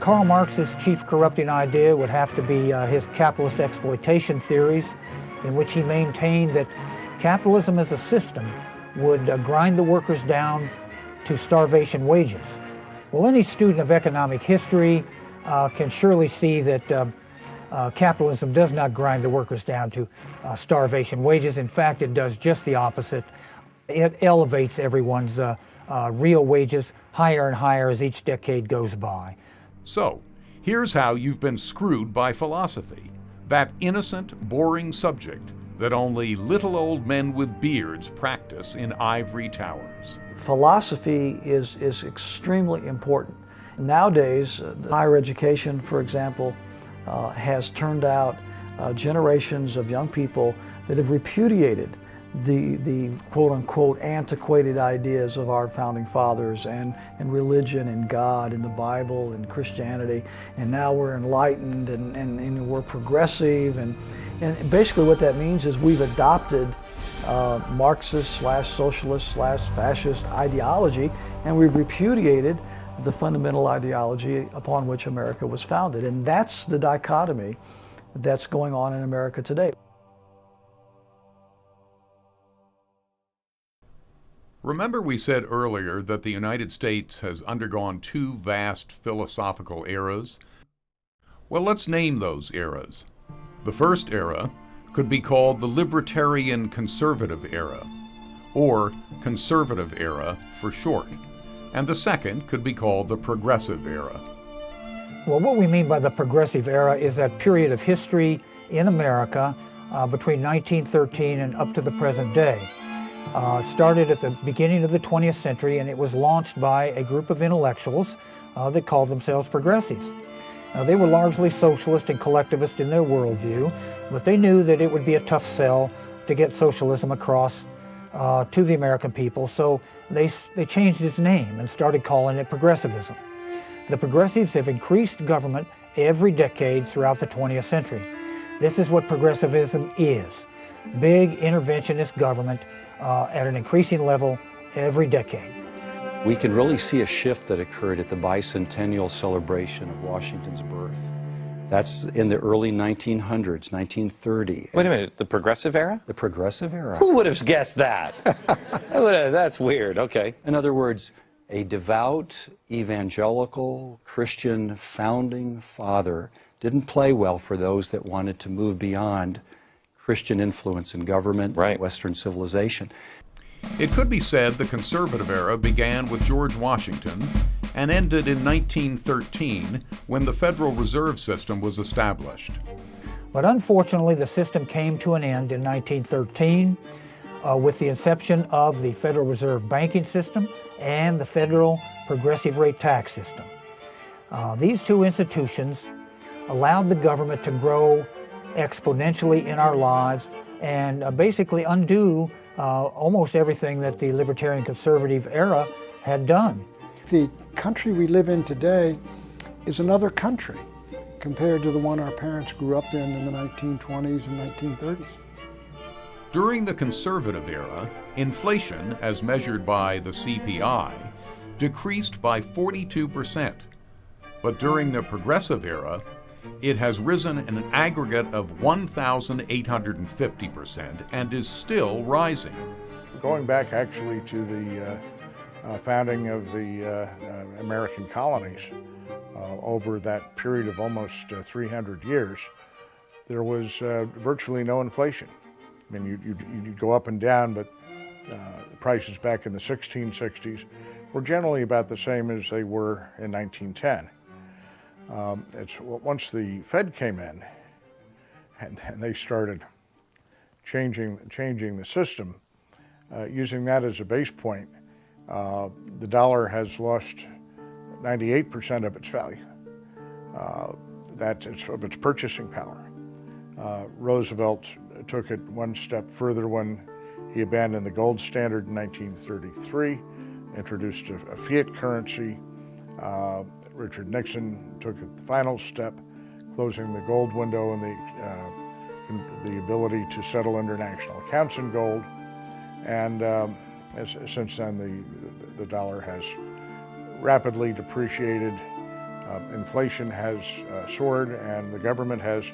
Karl Marx's chief corrupting idea would have to be his capitalist exploitation theories, in which he maintained that capitalism as a system would grind the workers down to starvation wages. Well, any student of economic history can surely see that capitalism does not grind the workers down to starvation wages. In fact, it does just the opposite. It elevates everyone's real wages higher and higher as each decade goes by. So, here's how you've been screwed by philosophy, that innocent, boring subject that only little old men with beards practice in ivory towers. Philosophy is extremely important. Nowadays, higher education, for example, has turned out generations of young people that have repudiated the quote-unquote antiquated ideas of our founding fathers and religion and God and the Bible and Christianity, and now we're enlightened and we're progressive, and basically what that means is we've adopted Marxist/socialist/fascist ideology, and we've repudiated the fundamental ideology upon which America was founded. And that's the dichotomy that's going on in America today. Remember we said earlier that the United States has undergone two vast philosophical eras? Well, let's name those eras. The first era could be called the libertarian conservative era, or conservative era for short, and the second could be called the progressive era. Well, what we mean by the progressive era is that period of history in America between 1913 and up to the present day. It started at the beginning of the 20th century, and it was launched by a group of intellectuals that called themselves progressives. They were largely socialist and collectivist in their worldview, but they knew that it would be a tough sell to get socialism across to the American people, so they changed its name and started calling it progressivism. The progressives have increased government every decade throughout the 20th century. This is what progressivism is: big interventionist government at an increasing level every decade. We can really see a shift that occurred at the bicentennial celebration of Washington's birth. That's in the early 1900s, 1930. Wait a minute, the progressive era? The progressive era. Who would have guessed that? That's weird, okay. In other words, a devout, evangelical, Christian founding father didn't play well for those that wanted to move beyond Christian influence in government, Western civilization. It could be said the conservative era began with George Washington and ended in 1913 when the Federal Reserve System was established. But unfortunately, the system came to an end in 1913 with the inception of the Federal Reserve banking system and the federal progressive rate tax system. These two institutions allowed the government to grow exponentially in our lives and basically undo almost everything that the libertarian conservative era had done. The country we live in today is another country compared to the one our parents grew up in the 1920s and 1930s. During the conservative era, inflation, as measured by the CPI, decreased by 42%. But during the progressive era, it has risen in an aggregate of 1,850% and is still rising. Going back actually to the founding of the American colonies, over that period of almost 300 years, there was virtually no inflation. I mean, you'd go up and down, but the prices back in the 1660s were generally about the same as they were in 1910. Once the Fed came in and they started changing the system, using that as a base point, the dollar has lost 98% of its value, of its purchasing power. Roosevelt took it one step further when he abandoned the gold standard in 1933, introduced a fiat currency. Richard Nixon took the final step, closing the gold window and the ability to settle international accounts in gold. And since then, the dollar has rapidly depreciated. Inflation has soared, and the government has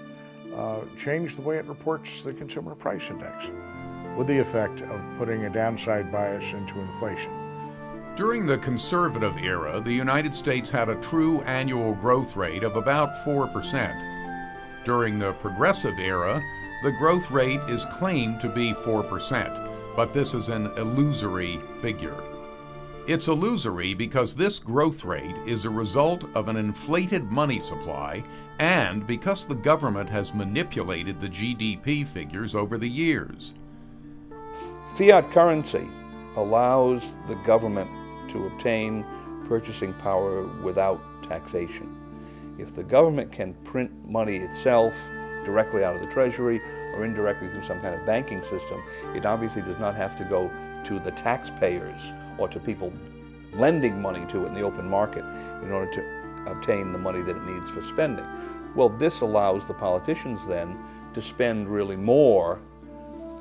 changed the way it reports the consumer price index, with the effect of putting a downside bias into inflation. During the conservative era, the United States had a true annual growth rate of about 4%. During the progressive era, the growth rate is claimed to be 4%, but this is an illusory figure. It's illusory because this growth rate is a result of an inflated money supply and because the government has manipulated the GDP figures over the years. Fiat currency allows the government to obtain purchasing power without taxation. If the government can print money itself directly out of the Treasury or indirectly through some kind of banking system, it obviously does not have to go to the taxpayers or to people lending money to it in the open market in order to obtain the money that it needs for spending. Well, this allows the politicians then to spend really more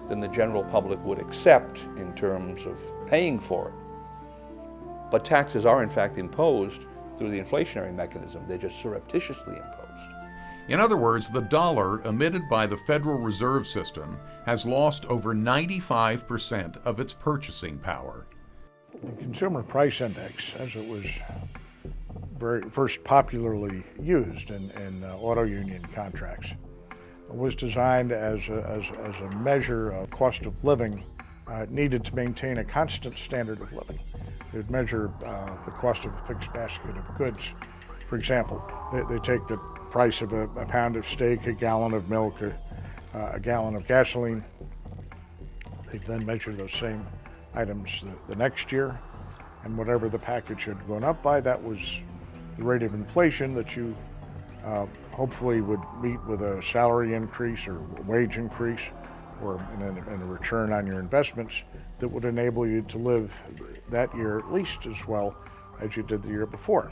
than the general public would accept in terms of paying for it. But taxes are in fact imposed through the inflationary mechanism. They're just surreptitiously imposed. In other words, the dollar emitted by the Federal Reserve System has lost over 95% of its purchasing power. The Consumer Price Index, as it was first popularly used in auto union contracts, was designed as a measure of cost of living needed to maintain a constant standard of living. They would measure the cost of a fixed basket of goods. For example, they take the price of a pound of steak, a gallon of milk, a gallon of gasoline. They then measure those same items the next year, and whatever the package had gone up by, that was the rate of inflation that you hopefully would meet with a salary increase or wage increase, or in a return on your investments that would enable you to live that year at least as well as you did the year before.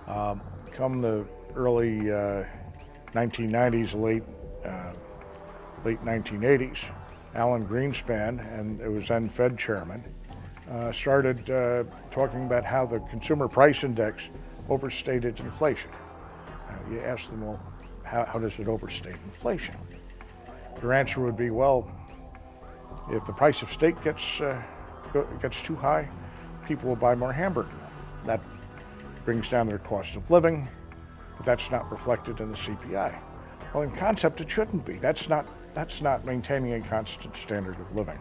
Come the early 1990s, late 1980s, Alan Greenspan, and it was then Fed chairman, started talking about how the consumer price index overstated inflation. You ask them, well, how does it overstate inflation? Their answer would be, well, if the price of steak gets too high, people will buy more hamburger. That brings down their cost of living, but that's not reflected in the CPI. Well, in concept, it shouldn't be. That's not maintaining a constant standard of living.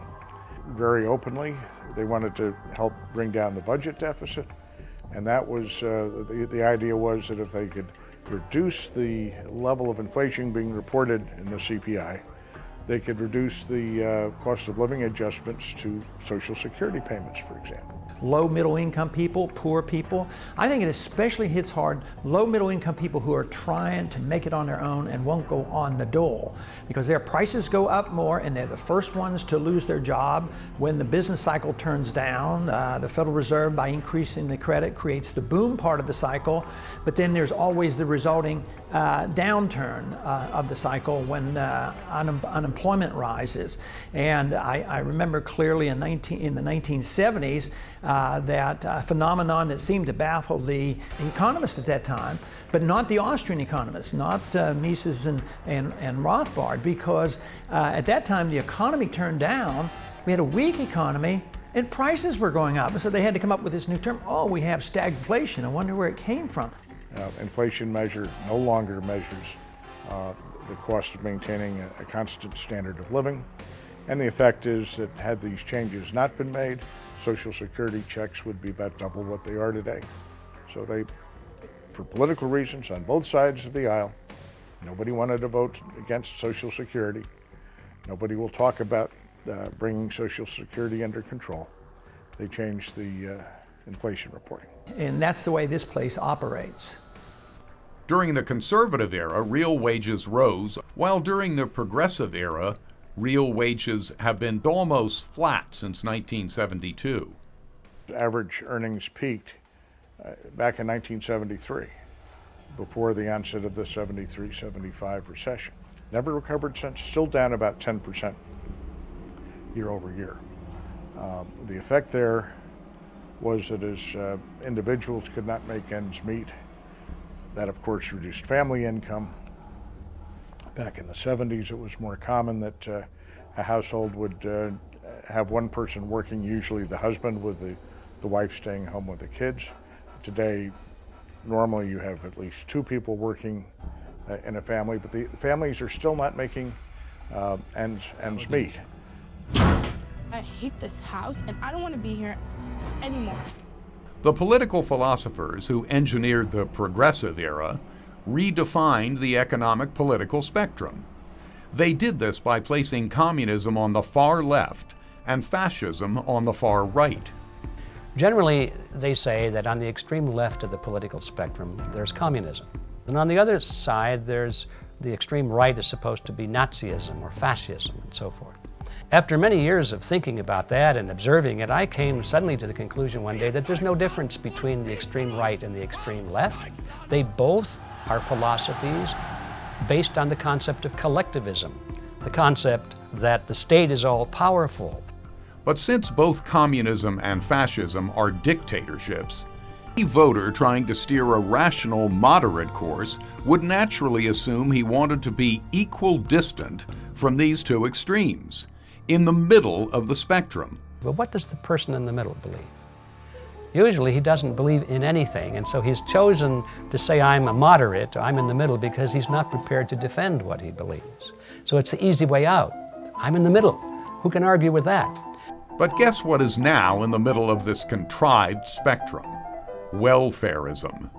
Very openly, they wanted to help bring down the budget deficit, and that was the idea was that if they could reduce the level of inflation being reported in the CPI, they could reduce the cost of living adjustments to Social Security payments, for example. Low middle income people, poor people. I think it especially hits hard low middle income people who are trying to make it on their own and won't go on the dole because their prices go up more and they're the first ones to lose their job when the business cycle turns down. The Federal Reserve, by increasing the credit, creates the boom part of the cycle, but then there's always the resulting downturn of the cycle when unemployment rises. And I remember clearly in the 1970s that phenomenon that seemed to baffle the economists at that time, but not the Austrian economists, not Mises and Rothbard, because at that time the economy turned down, we had a weak economy, and prices were going up. And so they had to come up with this new term, oh, we have stagflation. I wonder where it came from. Inflation measure no longer measures the cost of maintaining a constant standard of living. And the effect is that had these changes not been made, Social Security checks would be about double what they are today. So they, for political reasons on both sides of the aisle, nobody wanted to vote against Social Security. Nobody will talk about bringing Social Security under control. They changed the inflation reporting. And that's the way this place operates. During the conservative era, real wages rose, while during the progressive era, real wages have been almost flat since 1972. Average earnings peaked back in 1973, before the onset of the 73-75 recession. Never recovered since, still down about 10% year over year. The effect there was that as individuals could not make ends meet, that of course reduced family income. Back in the 70s, it was more common that a household would have one person working, usually the husband, with the wife staying home with the kids. Today, normally you have at least two people working in a family, but the families are still not making ends meet. I hate this house and I don't want to be here anymore. The political philosophers who engineered the progressive era redefined the economic political spectrum. They did this by placing communism on the far left and fascism on the far right. Generally, they say that on the extreme left of the political spectrum, there's communism. And on the other side, there's the extreme right is supposed to be Nazism or fascism and so forth. After many years of thinking about that and observing it, I came suddenly to the conclusion one day that there's no difference between the extreme right and the extreme left. They both are philosophies based on the concept of collectivism, the concept that the state is all-powerful. But since both communism and fascism are dictatorships, any voter trying to steer a rational, moderate course would naturally assume he wanted to be equidistant from these two extremes, in the middle of the spectrum. But what does the person in the middle believe? Usually he doesn't believe in anything, and so he's chosen to say, I'm a moderate, or I'm in the middle, because he's not prepared to defend what he believes. So it's the easy way out. I'm in the middle. Who can argue with that? But guess what is now in the middle of this contrived spectrum? Welfarism.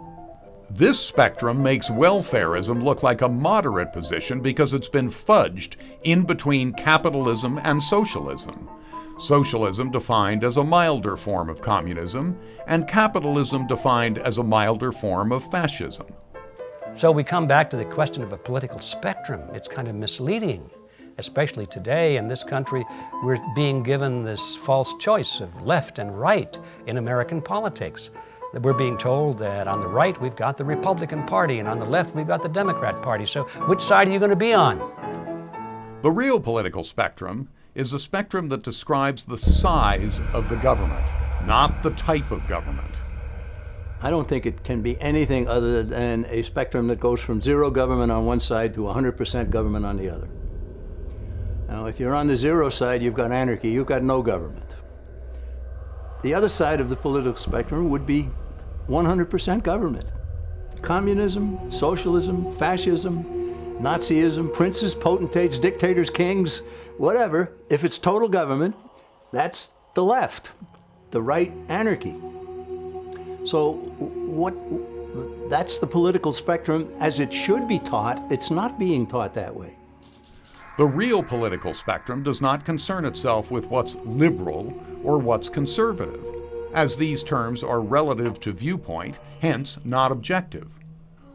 This spectrum makes welfarism look like a moderate position because it's been fudged in between capitalism and socialism. Socialism defined as a milder form of communism, and capitalism defined as a milder form of fascism. So we come back to the question of a political spectrum. It's kind of misleading, especially today in this country. We're being given this false choice of left and right in American politics. We're being told that on the right we've got the Republican Party and on the left we've got the Democrat Party. So which side are you going to be on? The real political spectrum is a spectrum that describes the size of the government, not the type of government. I don't think it can be anything other than a spectrum that goes from zero government on one side to 100% government on the other. Now, if you're on the zero side, you've got anarchy, you've got no government. The other side of the political spectrum would be 100% government. Communism, socialism, fascism, Nazism, princes, potentates, dictators, kings, whatever. If it's total government, that's the left. The right, anarchy. So that's the political spectrum as it should be taught. It's not being taught that way. The real political spectrum does not concern itself with what's liberal or what's conservative, as these terms are relative to viewpoint, hence not objective.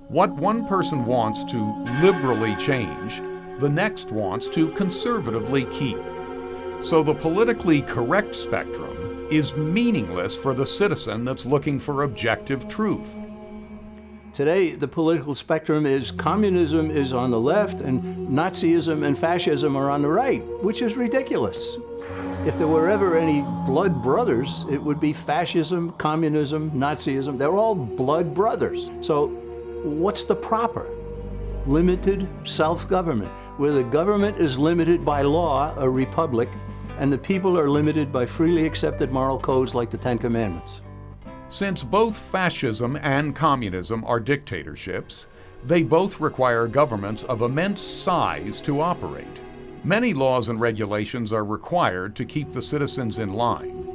What one person wants to liberally change, the next wants to conservatively keep. So the politically correct spectrum is meaningless for the citizen that's looking for objective truth. Today, the political spectrum is communism is on the left and Nazism and fascism are on the right, which is ridiculous. If there were ever any blood brothers, it would be fascism, communism, Nazism. They're all blood brothers. So what's the proper? Limited self-government, where the government is limited by law, a republic, and the people are limited by freely accepted moral codes like the Ten Commandments. Since both fascism and communism are dictatorships, they both require governments of immense size to operate. Many laws and regulations are required to keep the citizens in line.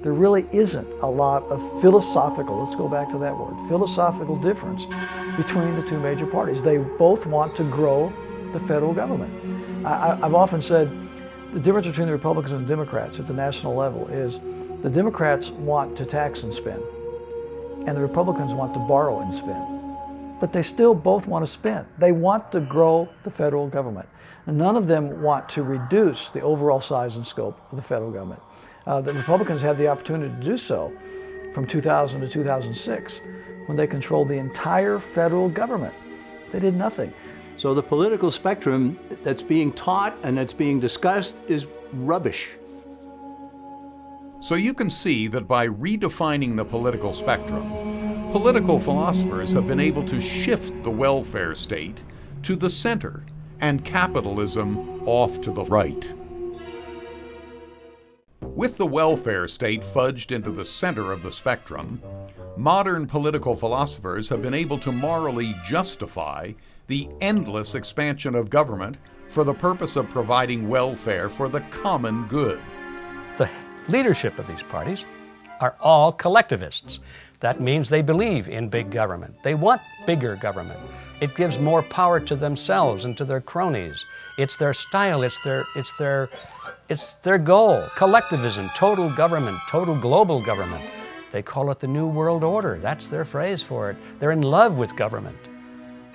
There really isn't a lot of philosophical, let's go back to that word, philosophical difference between the two major parties. They both want to grow the federal government. I've often said the difference between the Republicans and the Democrats at the national level is the Democrats want to tax and spend, and the Republicans want to borrow and spend. But they still both want to spend. They want to grow the federal government. And none of them want to reduce the overall size and scope of the federal government. The Republicans had the opportunity to do so from 2000 to 2006 when they controlled the entire federal government. They did nothing. So the political spectrum that's being taught and that's being discussed is rubbish. So you can see that by redefining the political spectrum, political philosophers have been able to shift the welfare state to the center and capitalism off to the right. With the welfare state fudged into the center of the spectrum, modern political philosophers have been able to morally justify the endless expansion of government for the purpose of providing welfare for the common good. The leadership of these parties are all collectivists. That means they believe in big government. They want bigger government. It gives more power to themselves and to their cronies. It's their style, it's their goal. Collectivism, total government, total global government. They call it the New World Order. That's their phrase for it. They're in love with government.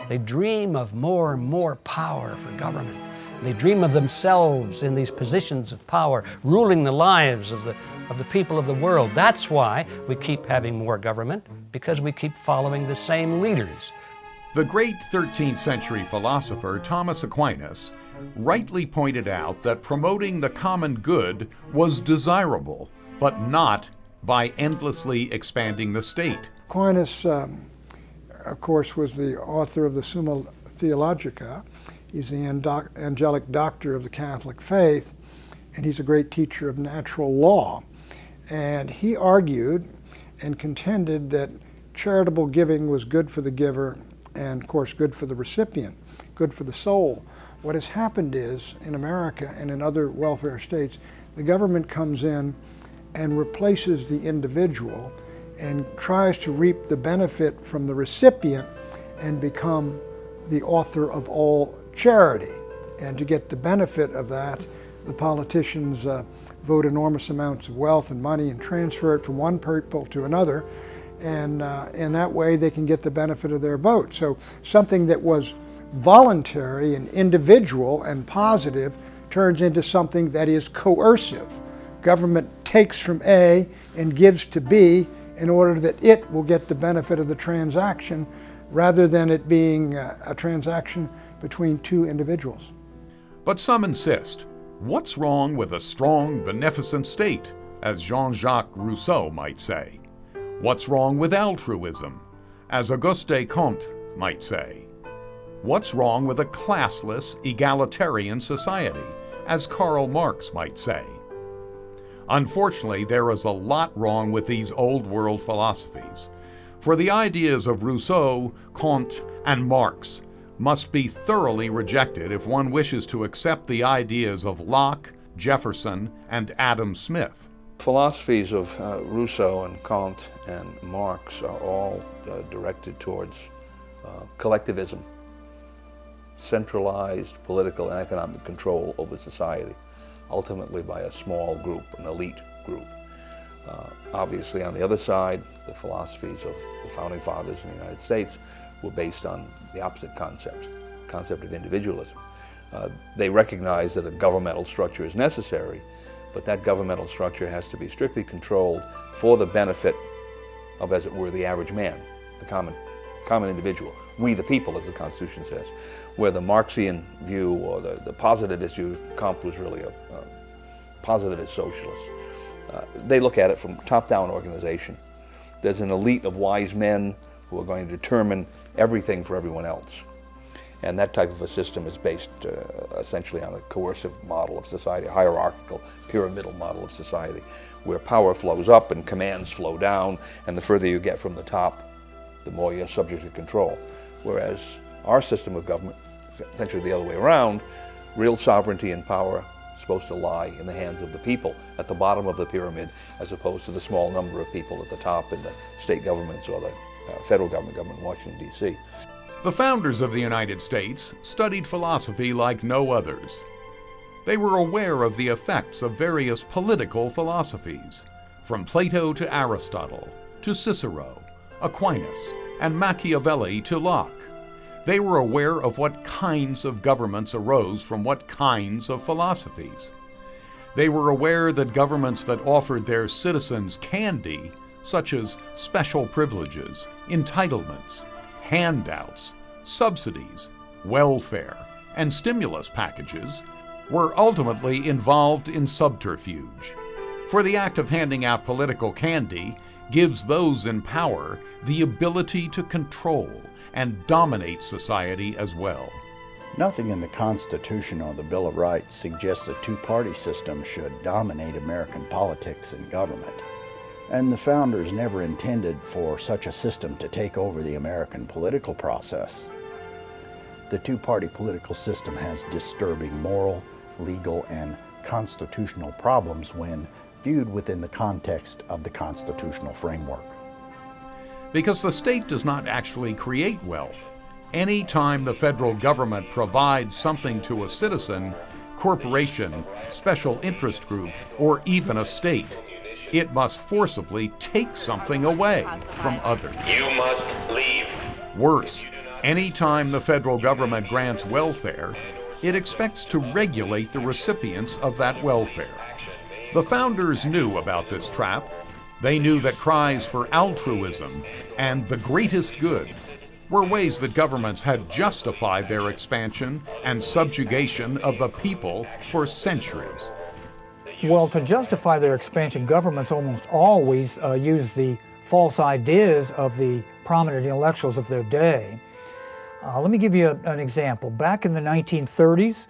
They dream of more and more power for government. They dream of themselves in these positions of power, ruling the lives of the people of the world. That's why we keep having more government, because we keep following the same leaders. The great 13th century philosopher Thomas Aquinas rightly pointed out that promoting the common good was desirable, but not by endlessly expanding the state. Aquinas, of course, was the author of the Summa Theologica. He's the angelic doctor of the Catholic faith, and he's a great teacher of natural law. And he argued and contended that charitable giving was good for the giver and, of course, good for the recipient, good for the soul. What has happened is, in America and in other welfare states, the government comes in and replaces the individual and tries to reap the benefit from the recipient and become the author of all charity. And to get the benefit of that, the politicians vote enormous amounts of wealth and money and transfer it from one people to another, and in that way they can get the benefit of their vote. So something that was voluntary and individual and positive turns into something that is coercive. Government takes from A and gives to B in order that it will get the benefit of the transaction, rather than it being a transaction between two individuals. But some insist, what's wrong with a strong, beneficent state, as Jean-Jacques Rousseau might say? What's wrong with altruism, as Auguste Comte might say? What's wrong with a classless, egalitarian society, as Karl Marx might say? Unfortunately, there is a lot wrong with these old-world philosophies, for the ideas of Rousseau, Comte, and Marx must be thoroughly rejected if one wishes to accept the ideas of Locke, Jefferson, and Adam Smith. Philosophies of Rousseau and Comte and Marx are all directed towards collectivism, centralized political and economic control over society, ultimately by a small group, an elite group. Obviously, on the other side, the philosophies of the Founding Fathers in the United States were based on the opposite concept of individualism. They recognize that a governmental structure is necessary, but that governmental structure has to be strictly controlled for the benefit of, as it were, the average man, the common individual. We the people, as the Constitution says. Where the Marxian view or the positivist view, Comte was really a positivist socialist. They look at it from top-down organization. There's an elite of wise men who are going to determine everything for everyone else. And that type of a system is based essentially on a coercive model of society, a hierarchical, pyramidal model of society, where power flows up and commands flow down, and the further you get from the top, the more you're subject to control. Whereas our system of government, essentially the other way around, real sovereignty and power is supposed to lie in the hands of the people at the bottom of the pyramid, as opposed to the small number of people at the top in the state governments or the federal government in Washington, D.C. The founders of the United States studied philosophy like no others. They were aware of the effects of various political philosophies, from Plato to Aristotle, to Cicero, Aquinas, and Machiavelli to Locke. They were aware of what kinds of governments arose from what kinds of philosophies. They were aware that governments that offered their citizens candy, such as special privileges, entitlements, handouts, subsidies, welfare, and stimulus packages, were ultimately involved in subterfuge. For the act of handing out political candy gives those in power the ability to control and dominate society as well. Nothing in the Constitution or the Bill of Rights suggests a two-party system should dominate American politics and government. And the founders never intended for such a system to take over the American political process. The two-party political system has disturbing moral, legal, and constitutional problems when viewed within the context of the constitutional framework. Because the state does not actually create wealth. Any time the federal government provides something to a citizen, corporation, special interest group, or even a state, it must forcibly take something away from others. You must leave. Worse, any time the federal government grants welfare, it expects to regulate the recipients of that welfare. The founders knew about this trap. They knew that cries for altruism and the greatest good were ways that governments had justified their expansion and subjugation of the people for centuries. Well, to justify their expansion, governments almost always use the false ideas of the prominent intellectuals of their day. Let me give you an example. Back in the 1930s,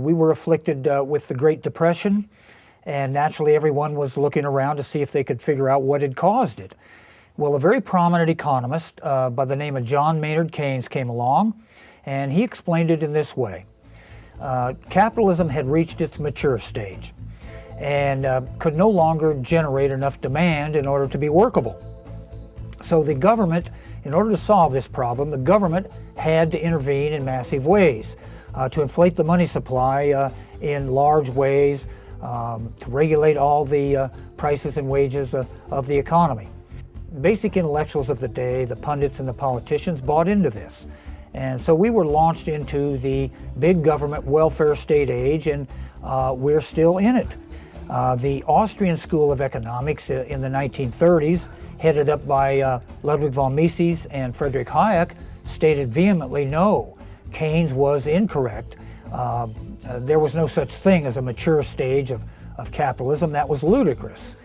we were afflicted with the Great Depression, and naturally everyone was looking around to see if they could figure out what had caused it. Well, a very prominent economist by the name of John Maynard Keynes came along, and he explained it in this way. capitalism had reached its mature stage and could no longer generate enough demand in order to be workable. So the government, in order to solve this problem, the government had to intervene in massive ways to inflate the money supply in large ways, to regulate all the prices and wages of the economy. Basic intellectuals of the day, the pundits and the politicians, bought into this. And so we were launched into the big government welfare state age, and we're still in it. The Austrian School of Economics in the 1930s, headed up by Ludwig von Mises and Friedrich Hayek, stated vehemently, no, Keynes was incorrect. There was no such thing as a mature stage of capitalism. That was ludicrous.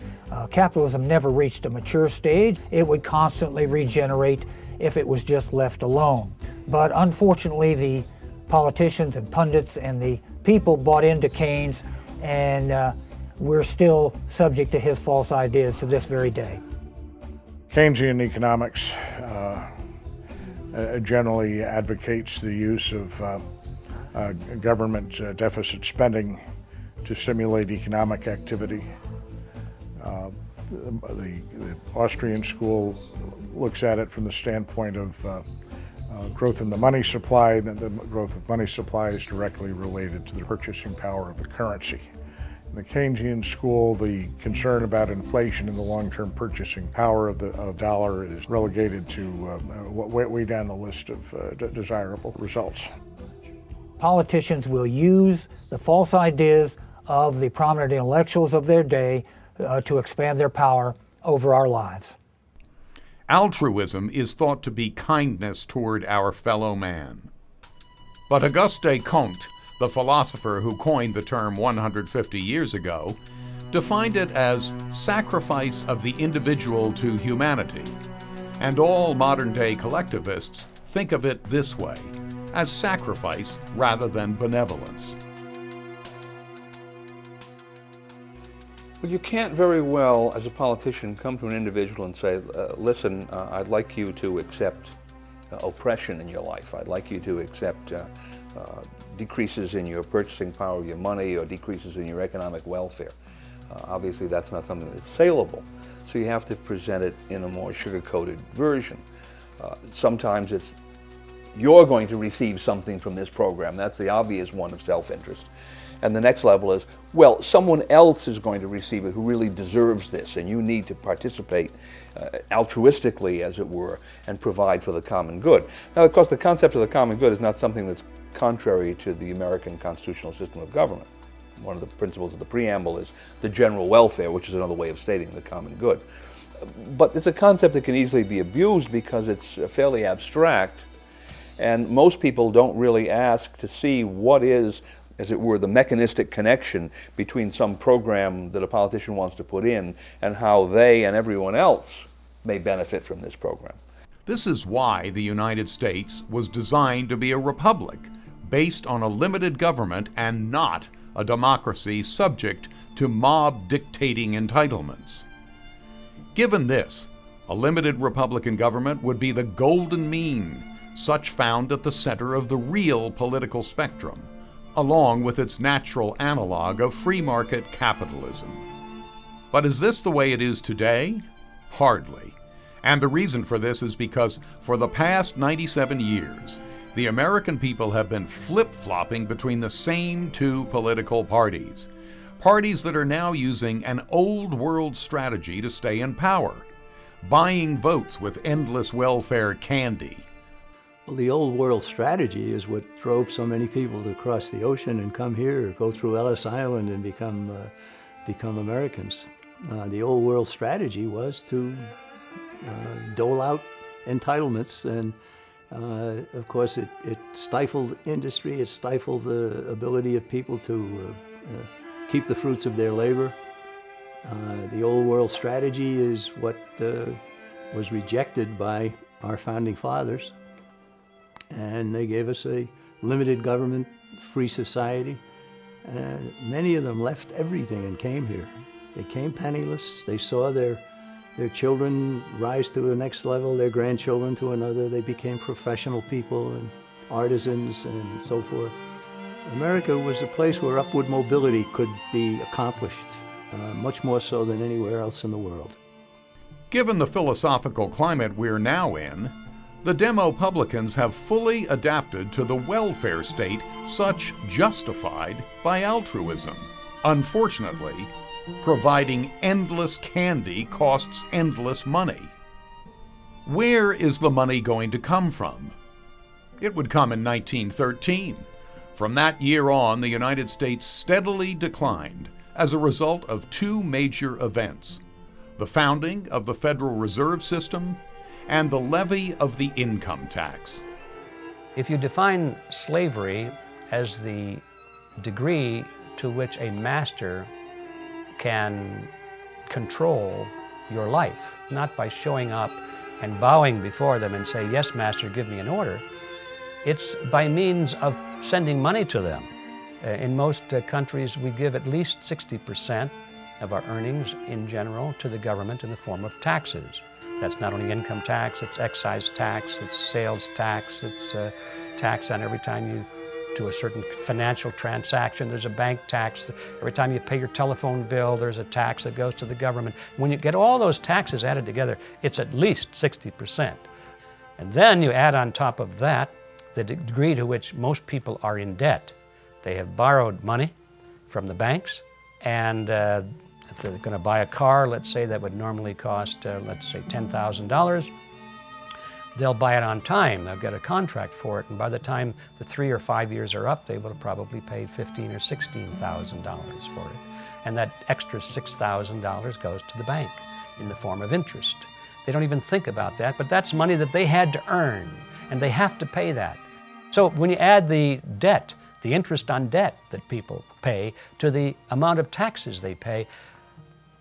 Capitalism never reached a mature stage. It would constantly regenerate if it was just left alone. But unfortunately, the politicians and pundits and the people bought into Keynes, and we're still subject to his false ideas to this very day. Keynesian economics generally advocates the use of government deficit spending to stimulate economic activity. The Austrian school looks at it from the standpoint of growth in the money supply. The growth of money supply is directly related to the purchasing power of the currency. In the Keynesian school, the concern about inflation and the long-term purchasing power of the dollar is relegated to way down the list of desirable results. Politicians will use the false ideas of the prominent intellectuals of their day to expand their power over our lives. Altruism is thought to be kindness toward our fellow man. But Auguste Comte, the philosopher who coined the term 150 years ago, defined it as sacrifice of the individual to humanity. And all modern-day collectivists think of it this way, as sacrifice rather than benevolence. Well, you can't very well, as a politician, come to an individual and say, listen, I'd like you to accept oppression in your life. I'd like you to accept decreases in your purchasing power of your money or decreases in your economic welfare. Obviously, that's not something that's saleable. So you have to present it in a more sugar-coated version. Sometimes it's, you're going to receive something from this program. That's the obvious one of self-interest. And the next level is, well, someone else is going to receive it who really deserves this, and you need to participate altruistically, as it were, and provide for the common good. Now, of course, the concept of the common good is not something that's contrary to the American constitutional system of government. One of the principles of the preamble is the general welfare, which is another way of stating the common good. But it's a concept that can easily be abused because it's fairly abstract, and most people don't really ask to see what is, as it were, the mechanistic connection between some program that a politician wants to put in and how they and everyone else may benefit from this program. This is why the United States was designed to be a republic, based on a limited government and not a democracy subject to mob dictating entitlements. Given this, a limited Republican government would be the golden mean, such found at the center of the real political spectrum, along with its natural analog of free market capitalism. But is this the way it is today? Hardly. And the reason for this is because for the past 97 years, the American people have been flip-flopping between the same two political parties. Parties that are now using an old world strategy to stay in power, buying votes with endless welfare candy. Well, the old world strategy is what drove so many people to cross the ocean and come here, or go through Ellis Island and become Americans. The old world strategy was to dole out entitlements, and of course it stifled industry, it stifled the ability of people to keep the fruits of their labor. The old world strategy is what was rejected by our founding fathers. And they gave us a limited government, free society. And many of them left everything and came here. They came penniless. They saw their children rise to the next level, their grandchildren to another. They became professional people and artisans and so forth. America was a place where upward mobility could be accomplished, much more so than anywhere else in the world. Given the philosophical climate we're now in, the Demopublicans have fully adapted to the welfare state such justified by altruism. Unfortunately, providing endless candy costs endless money. Where is the money going to come from? It would come in 1913. From that year on, the United States steadily declined as a result of two major events: the founding of the Federal Reserve System and the levy of the income tax. If you define slavery as the degree to which a master can control your life, not by showing up and bowing before them and say, "Yes, master, give me an order," it's by means of sending money to them. In most countries, we give at least 60% of our earnings in general to the government in the form of taxes. That's not only income tax, it's excise tax, it's sales tax, it's tax on every time you do a certain financial transaction. There's a bank tax. Every time you pay your telephone bill, there's a tax that goes to the government. When you get all those taxes added together, it's at least 60%. And then you add on top of that the degree to which most people are in debt. They have borrowed money from the banks, and if they're going to buy a car, let's say that would normally cost, let's say $10,000, they'll buy it on time. They'll get a contract for it, and by the time the 3 or 5 years are up, they will have probably paid $15,000 or $16,000 for it. And that extra $6,000 goes to the bank in the form of interest. They don't even think about that, but that's money that they had to earn, and they have to pay that. So when you add the debt, the interest on debt that people pay to the amount of taxes they pay,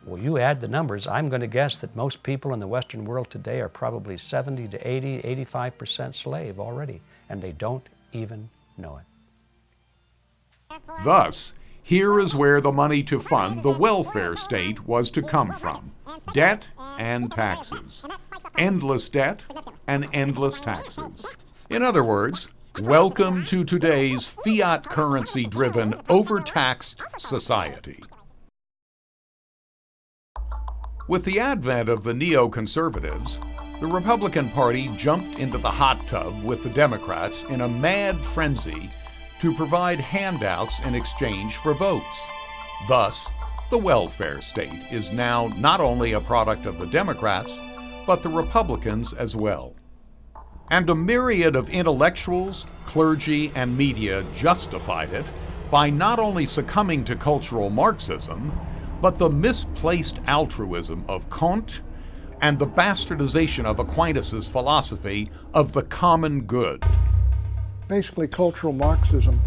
well, you add the numbers. I'm going to guess that most people in the Western world today are probably 70 to 80, 85% slave already, and they don't even know it. Thus, here is where the money to fund the welfare state was to come from: debt and taxes. Endless debt and endless taxes. In other words, welcome to today's fiat currency-driven, overtaxed society. With the advent of the neoconservatives, the Republican Party jumped into the hot tub with the Democrats in a mad frenzy to provide handouts in exchange for votes. Thus, the welfare state is now not only a product of the Democrats, but the Republicans as well. And a myriad of intellectuals, clergy, and media justified it by not only succumbing to cultural Marxism, but the misplaced altruism of Kant and the bastardization of Aquinas' philosophy of the common good. Basically, cultural Marxism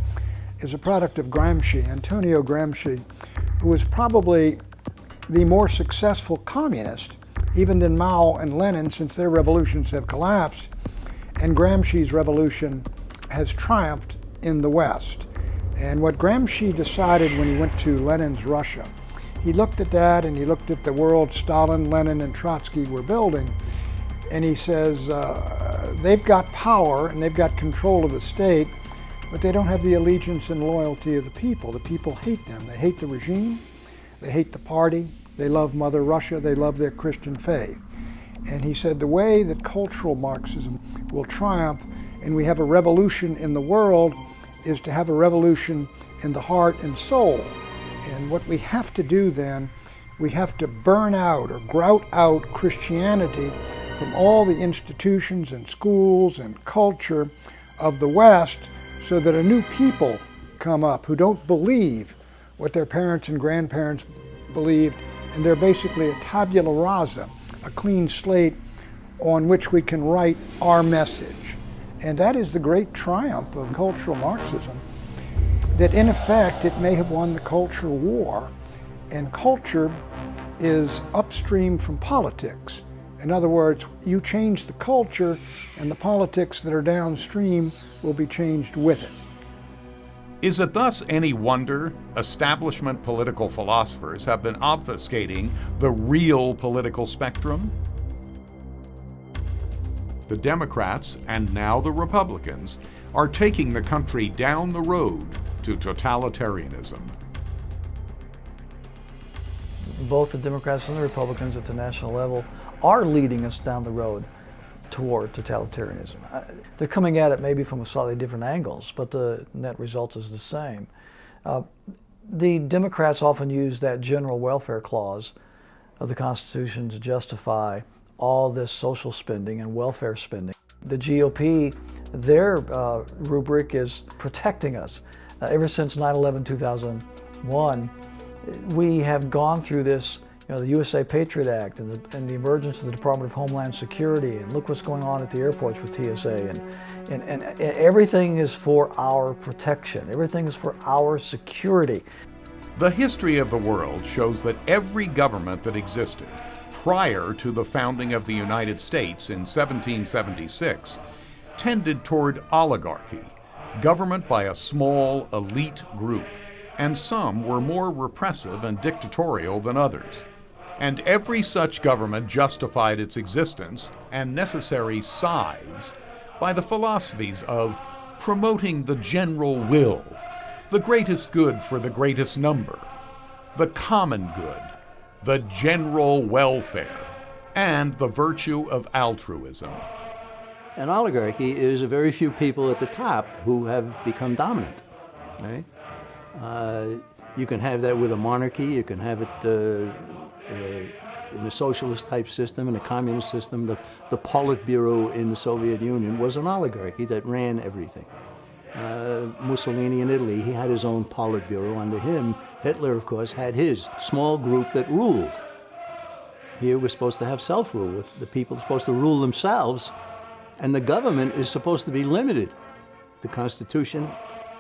is a product of Gramsci, Antonio Gramsci, who was probably the more successful communist, even than Mao and Lenin, since their revolutions have collapsed, and Gramsci's revolution has triumphed in the West. And what Gramsci decided when he went to Lenin's Russia, he looked at that and he looked at the world Stalin, Lenin, and Trotsky were building, and he says, they've got power and they've got control of the state, but they don't have the allegiance and loyalty of the people. The people hate them. They hate the regime, they hate the party, they love Mother Russia, they love their Christian faith. And he said the way that cultural Marxism will triumph and we have a revolution in the world is to have a revolution in the heart and soul. And what we have to do then, we have to burn out or grout out Christianity from all the institutions and schools and culture of the West, so that a new people come up who don't believe what their parents and grandparents believed, and they're basically a tabula rasa, a clean slate on which we can write our message. And that is the great triumph of cultural Marxism, that in effect it may have won the culture war, and culture is upstream from politics. In other words, you change the culture and the politics that are downstream will be changed with it. Is it thus any wonder establishment political philosophers have been obfuscating the real political spectrum? The Democrats, and now the Republicans, are taking the country down the road to totalitarianism. Both the Democrats and the Republicans at the national level are leading us down the road toward totalitarianism. They're coming at it maybe from slightly different angles, but the net result is the same. The Democrats often use that general welfare clause of the Constitution to justify all this social spending and welfare spending. The GOP, their rubric is protecting us. Ever since 9/11/2001, we have gone through this, the USA Patriot Act and the emergence of the Department of Homeland Security, and look what's going on at the airports with TSA, and everything is for our protection. Everything is for our security. The history of the world shows that every government that existed prior to the founding of the United States in 1776 tended toward oligarchy, government by a small elite group, and some were more repressive and dictatorial than others. And every such government justified its existence and necessary size by the philosophies of promoting the general will, the greatest good for the greatest number, the common good, the general welfare, and the virtue of altruism. An oligarchy is a very few people at the top who have become dominant, right? You can have that with a monarchy, you can have it in a socialist type system, in a communist system. The Politburo in the Soviet Union was an oligarchy that ran everything. Mussolini in Italy, he had his own Politburo. Under him, Hitler, of course, had his small group that ruled. Here we're supposed to have self-rule. The people are supposed to rule themselves, and the government is supposed to be limited. The Constitution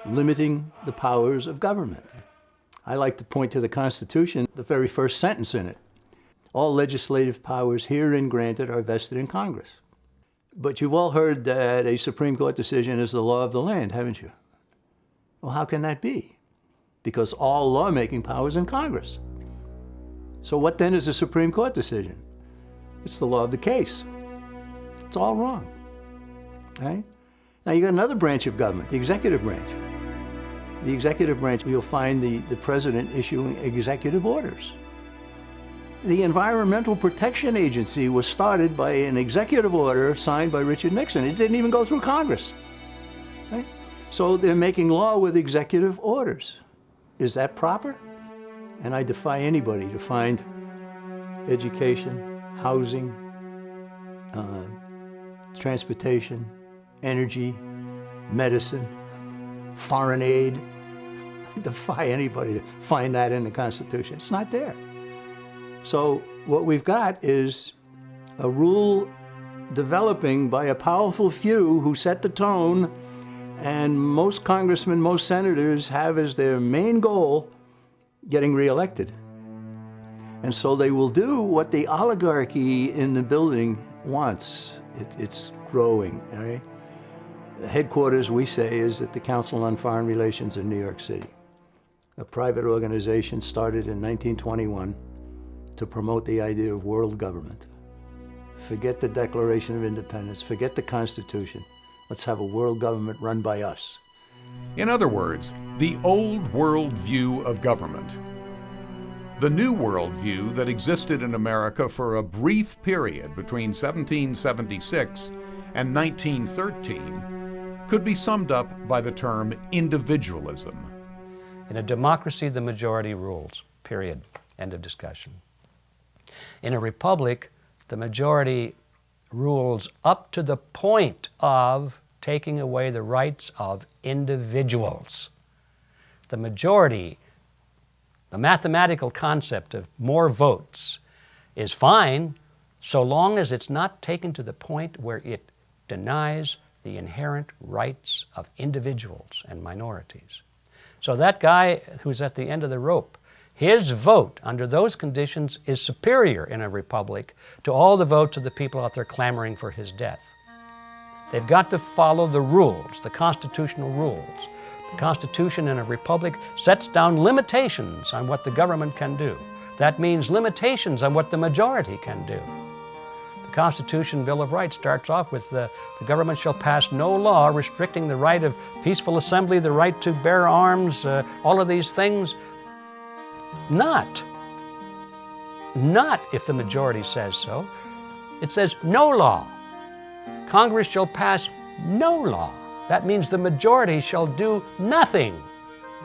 limiting the powers of government. I like to point to the Constitution, the very first sentence in it. All legislative powers herein granted are vested in Congress. But you've all heard that a Supreme Court decision is the law of the land, haven't you? Well, how can that be? Because all lawmaking power is in Congress. So what then is a Supreme Court decision? It's the law of the case. It's all wrong, right? Now you got another branch of government, the executive branch. The executive branch, you'll find the president issuing executive orders. The Environmental Protection Agency was started by an executive order signed by Richard Nixon. It didn't even go through Congress, right? So they're making law with executive orders. Is that proper? And I defy anybody to find education, housing, transportation, energy, medicine, foreign aid. I defy anybody to find that in the Constitution. It's not there. So what we've got is a rule developing by a powerful few who set the tone, and most congressmen, most senators have as their main goal getting reelected. And so they will do what the oligarchy in the building wants. It's growing, right? The headquarters, we say, is at the Council on Foreign Relations in New York City, a private organization started in 1921 to promote the idea of world government. Forget the Declaration of Independence, forget the Constitution. Let's have a world government run by us. In other words, the old world view of government. The new world view that existed in America for a brief period between 1776 and 1913 could be summed up by the term individualism. In a democracy, the majority rules, period. End of discussion. In a republic, the majority rules up to the point of taking away the rights of individuals. The majority, the mathematical concept of more votes, is fine so long as it's not taken to the point where it denies the inherent rights of individuals and minorities. So that guy who's at the end of the rope, his vote under those conditions is superior in a republic to all the votes of the people out there clamoring for his death. They've got to follow the rules, the constitutional rules. The Constitution in a republic sets down limitations on what the government can do. That means limitations on what the majority can do. The Constitution Bill of Rights starts off with the government shall pass no law restricting the right of peaceful assembly, the right to bear arms, all of these things. Not if the majority says so. It says no law. Congress shall pass no law. That means the majority shall do nothing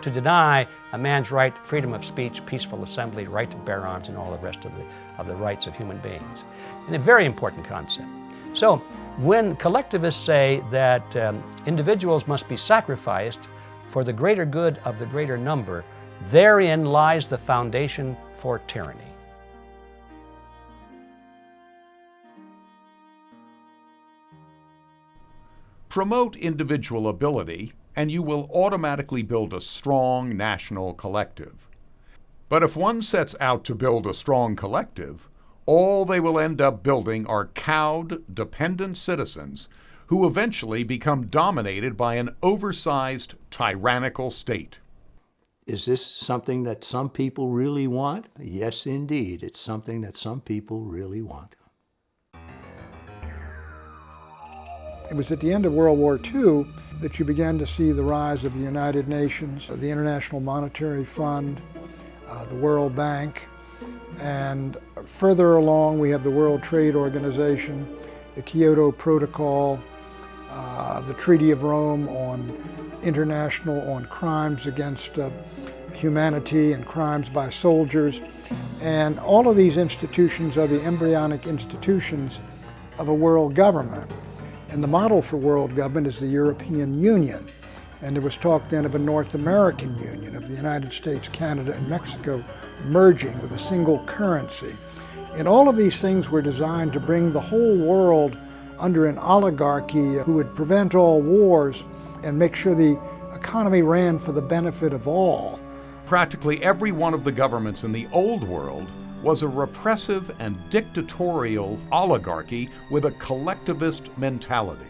to deny a man's right, freedom of speech, peaceful assembly, right to bear arms, and all the rest of the rights of human beings. And a very important concept. So when collectivists say that individuals must be sacrificed for the greater good of the greater number, therein lies the foundation for tyranny. Promote individual ability, and you will automatically build a strong national collective. But if one sets out to build a strong collective, all they will end up building are cowed, dependent citizens who eventually become dominated by an oversized, tyrannical state. Is this something that some people really want? Yes, indeed. It's something that some people really want. It was at the end of World War II that you began to see the rise of the United Nations, the International Monetary Fund, the World Bank, and further along we have the World Trade Organization, the Kyoto Protocol, the Treaty of Rome on crimes against humanity and crimes by soldiers. And all of these institutions are the embryonic institutions of a world government. And the model for world government is the European Union. And there was talk then of a North American Union, of the United States, Canada, and Mexico merging with a single currency. And all of these things were designed to bring the whole world under an oligarchy who would prevent all wars and make sure the economy ran for the benefit of all. Practically every one of the governments in the old world was a repressive and dictatorial oligarchy with a collectivist mentality.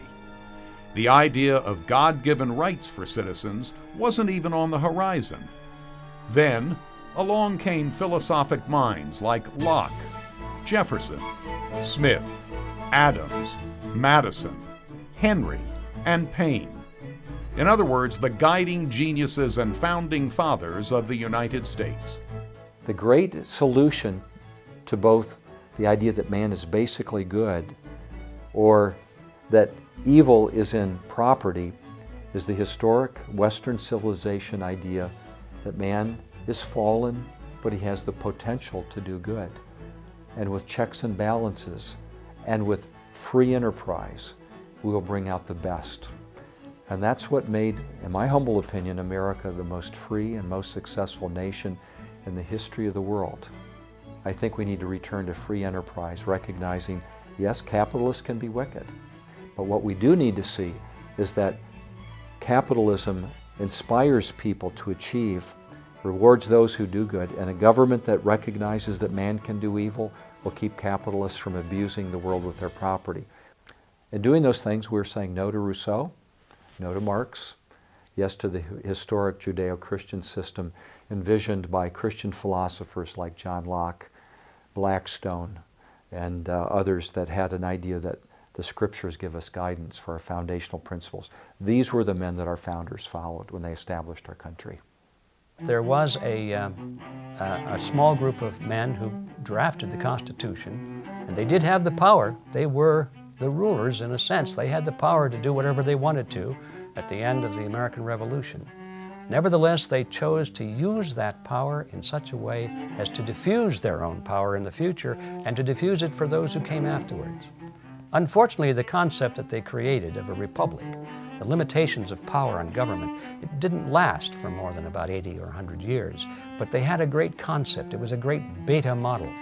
The idea of God-given rights for citizens wasn't even on the horizon. Then, along came philosophic minds like Locke, Jefferson, Smith, Adams, Madison, Henry, and Paine. In other words, the guiding geniuses and founding fathers of the United States. The great solution to both the idea that man is basically good or that evil is in property is the historic Western civilization idea that man is fallen, but he has the potential to do good. And with checks and balances and with free enterprise, we will bring out the best. And that's what made, in my humble opinion, America the most free and most successful nation in the history of the world. I think we need to return to free enterprise, recognizing, yes, capitalists can be wicked, but what we do need to see is that capitalism inspires people to achieve, rewards those who do good, and a government that recognizes that man can do evil will keep capitalists from abusing the world with their property. In doing those things, we're saying no to Rousseau, no to Marx, yes to the historic Judeo-Christian system envisioned by Christian philosophers like John Locke, Blackstone, and others that had an idea that the scriptures give us guidance for our foundational principles. These were the men that our founders followed when they established our country. There was a small group of men who drafted the Constitution, and they did have the power. They were the rulers in a sense. They had the power to do whatever they wanted to at the end of the American Revolution. Nevertheless, they chose to use that power in such a way as to diffuse their own power in the future and to diffuse it for those who came afterwards. Unfortunately, the concept that they created of a republic, the limitations of power on government, it didn't last for more than about 80 or 100 years, but they had a great concept. It was a great beta model.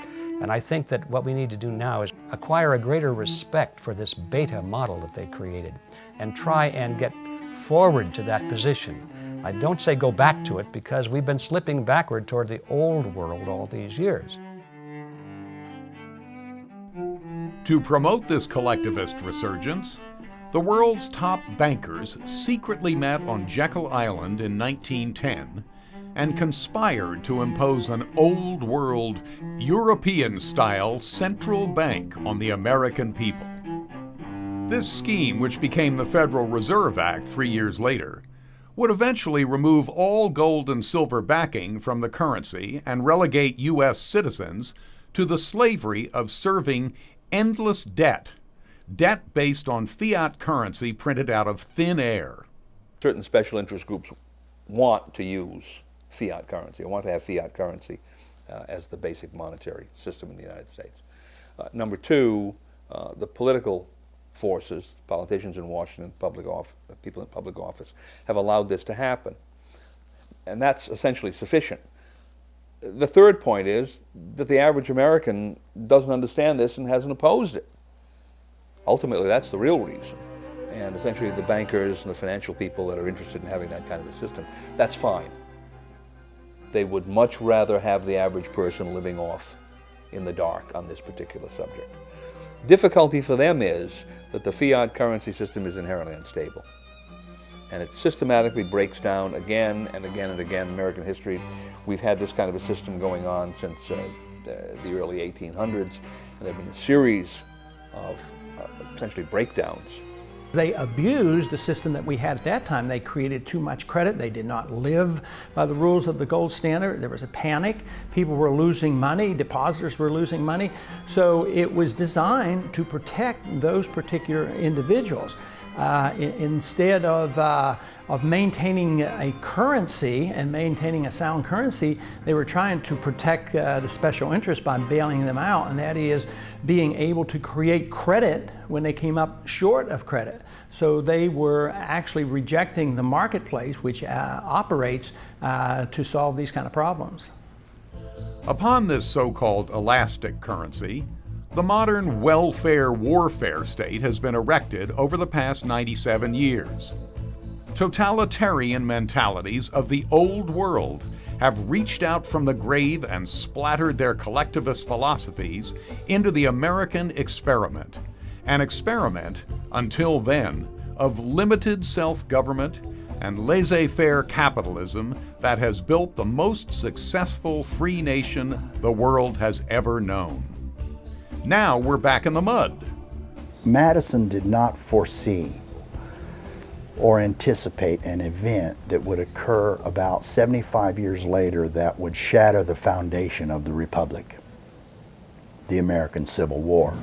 And I think that what we need to do now is acquire a greater respect for this beta model that they created and try and get forward to that position. I don't say go back to it because we've been slipping backward toward the old world all these years. To promote this collectivist resurgence, the world's top bankers secretly met on Jekyll Island in 1910 and conspired to impose an old-world, European-style central bank on the American people. This scheme, which became the Federal Reserve Act 3 years later, would eventually remove all gold and silver backing from the currency and relegate U.S. citizens to the slavery of serving endless debt based on fiat currency printed out of thin air. Certain special interest groups want to use fiat currency, want to have fiat currency as the basic monetary system in the United States. Number two, the political forces, politicians in Washington, people in public office, have allowed this to happen. And that's essentially sufficient. The third point is that the average American doesn't understand this and hasn't opposed it. Ultimately, that's the real reason. And essentially the bankers and the financial people that are interested in having that kind of a system, that's fine. They would much rather have the average person living off in the dark on this particular subject. Difficulty for them is that the fiat currency system is inherently unstable. And it systematically breaks down again and again and again in American history. We've had this kind of a system going on since the early 1800s, and there have been a series of essentially breakdowns. They abused the system that we had at that time. They created too much credit. They did not live by the rules of the gold standard. There was a panic. People were losing money. Depositors were losing money. So it was designed to protect those particular individuals. Instead of maintaining a currency and maintaining a sound currency, they were trying to protect the special interest by bailing them out, and that is being able to create credit when they came up short of credit. So they were actually rejecting the marketplace, which operates to solve these kind of problems. Upon this so-called elastic currency, the modern welfare warfare state has been erected over the past 97 years. Totalitarian mentalities of the old world have reached out from the grave and splattered their collectivist philosophies into the American experiment. An experiment, until then, of limited self-government and laissez-faire capitalism that has built the most successful free nation the world has ever known. Now we're back in the mud. Madison did not foresee or anticipate an event that would occur about 75 years later that would shatter the foundation of the Republic, the American Civil War.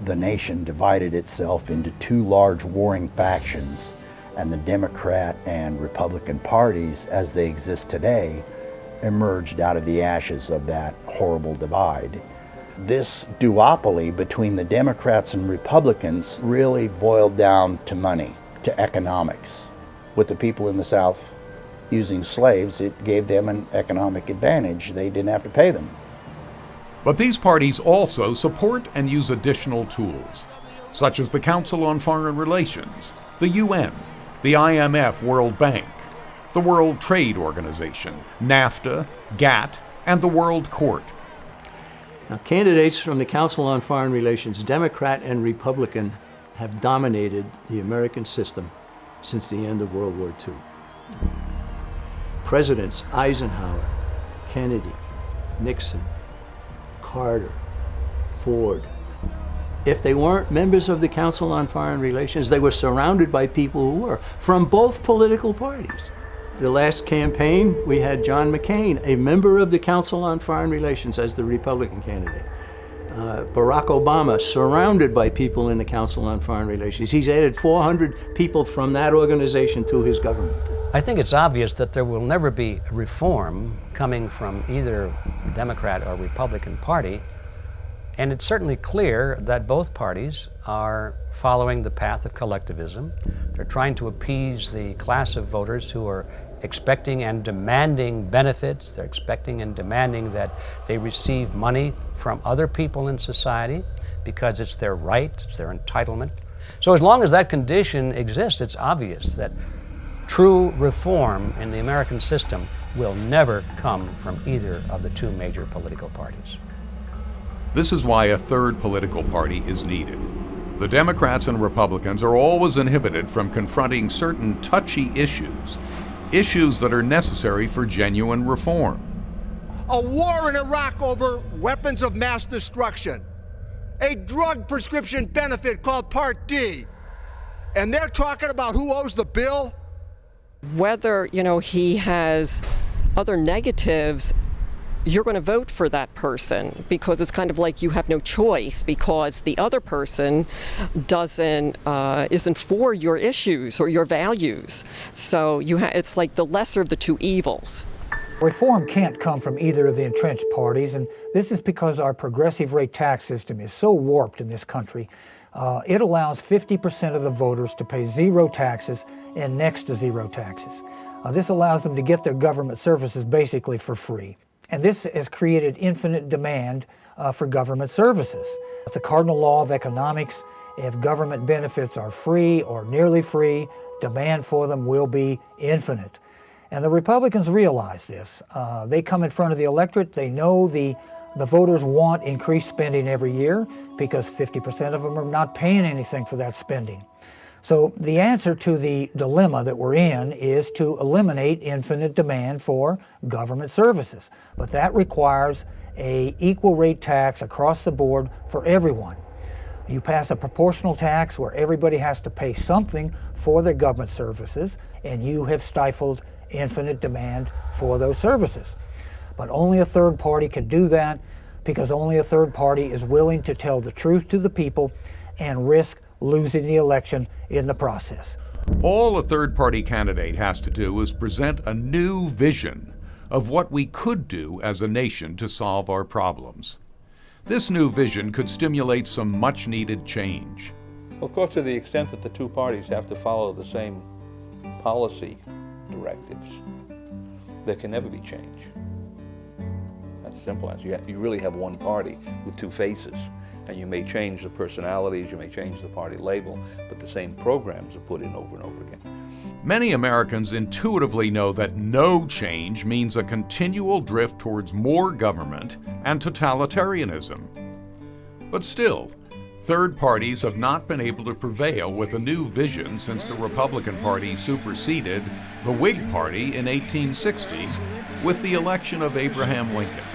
The nation divided itself into two large warring factions, and the Democrat and Republican parties, as they exist today, emerged out of the ashes of that horrible divide. This duopoly between the Democrats and Republicans really boiled down to money, to economics. With the people in the South using slaves, it gave them an economic advantage. They didn't have to pay them. But these parties also support and use additional tools, such as the Council on Foreign Relations, the UN, the IMF World Bank, the World Trade Organization, NAFTA, GATT, and the World Court. Now, candidates from the Council on Foreign Relations, Democrat and Republican, have dominated the American system since the end of World War II. Presidents Eisenhower, Kennedy, Nixon, Carter, Ford. If they weren't members of the Council on Foreign Relations, they were surrounded by people who were, from both political parties. The last campaign, we had John McCain, a member of the Council on Foreign Relations, as the Republican candidate. Barack Obama, surrounded by people in the Council on Foreign Relations. He's added 400 people from that organization to his government. I think it's obvious that there will never be reform coming from either Democrat or Republican Party, and it's certainly clear that both parties are following the path of collectivism. They're trying to appease the class of voters who are expecting and demanding benefits. They're expecting and demanding that they receive money from other people in society because it's their right, it's their entitlement. So as long as that condition exists, it's obvious that true reform in the American system will never come from either of the two major political parties. This is why a third political party is needed. The Democrats and Republicans are always inhibited from confronting certain touchy issues, issues that are necessary for genuine reform. A war in Iraq over weapons of mass destruction, a drug prescription benefit called Part D, and they're talking about who owes the bill? Whether, he has other negatives, you're going to vote for that person because it's kind of like you have no choice because the other person isn't for your issues or your values. So it's like the lesser of the two evils. Reform can't come from either of the entrenched parties, and this is because our progressive rate tax system is so warped in this country. It allows 50% of the voters to pay zero taxes and next to zero taxes. This allows them to get their government services basically for free. And this has created infinite demand for government services. It's a cardinal law of economics. If government benefits are free or nearly free, demand for them will be infinite. And the Republicans realize this. They come in front of the electorate. They know the voters want increased spending every year because 50% of them are not paying anything for that spending. So the answer to the dilemma that we're in is to eliminate infinite demand for government services. But that requires an equal rate tax across the board for everyone. You pass a proportional tax where everybody has to pay something for their government services, and you have stifled infinite demand for those services. But only a third party can do that because only a third party is willing to tell the truth to the people and risk losing the election in the process. All a third-party candidate has to do is present a new vision of what we could do as a nation to solve our problems. This new vision could stimulate some much-needed change. Of course, to the extent that the two parties have to follow the same policy directives, there can never be change. That's the simple answer. You really have one party with two faces. And you may change the personalities, you may change the party label, but the same programs are put in over and over again. Many Americans intuitively know that no change means a continual drift towards more government and totalitarianism. But still, third parties have not been able to prevail with a new vision since the Republican Party superseded the Whig Party in 1860 with the election of Abraham Lincoln.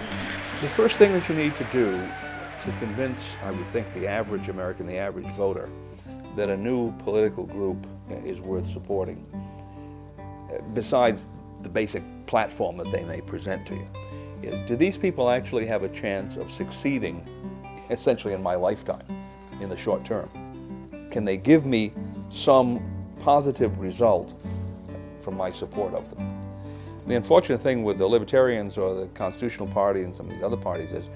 The first thing that you need to do to convince, I would think, the average American, the average voter, that a new political group is worth supporting, besides the basic platform that they may present to you, is do these people actually have a chance of succeeding, essentially in my lifetime, in the short term? Can they give me some positive result from my support of them? The unfortunate thing with the Libertarians or the Constitutional Party and some of the other parties is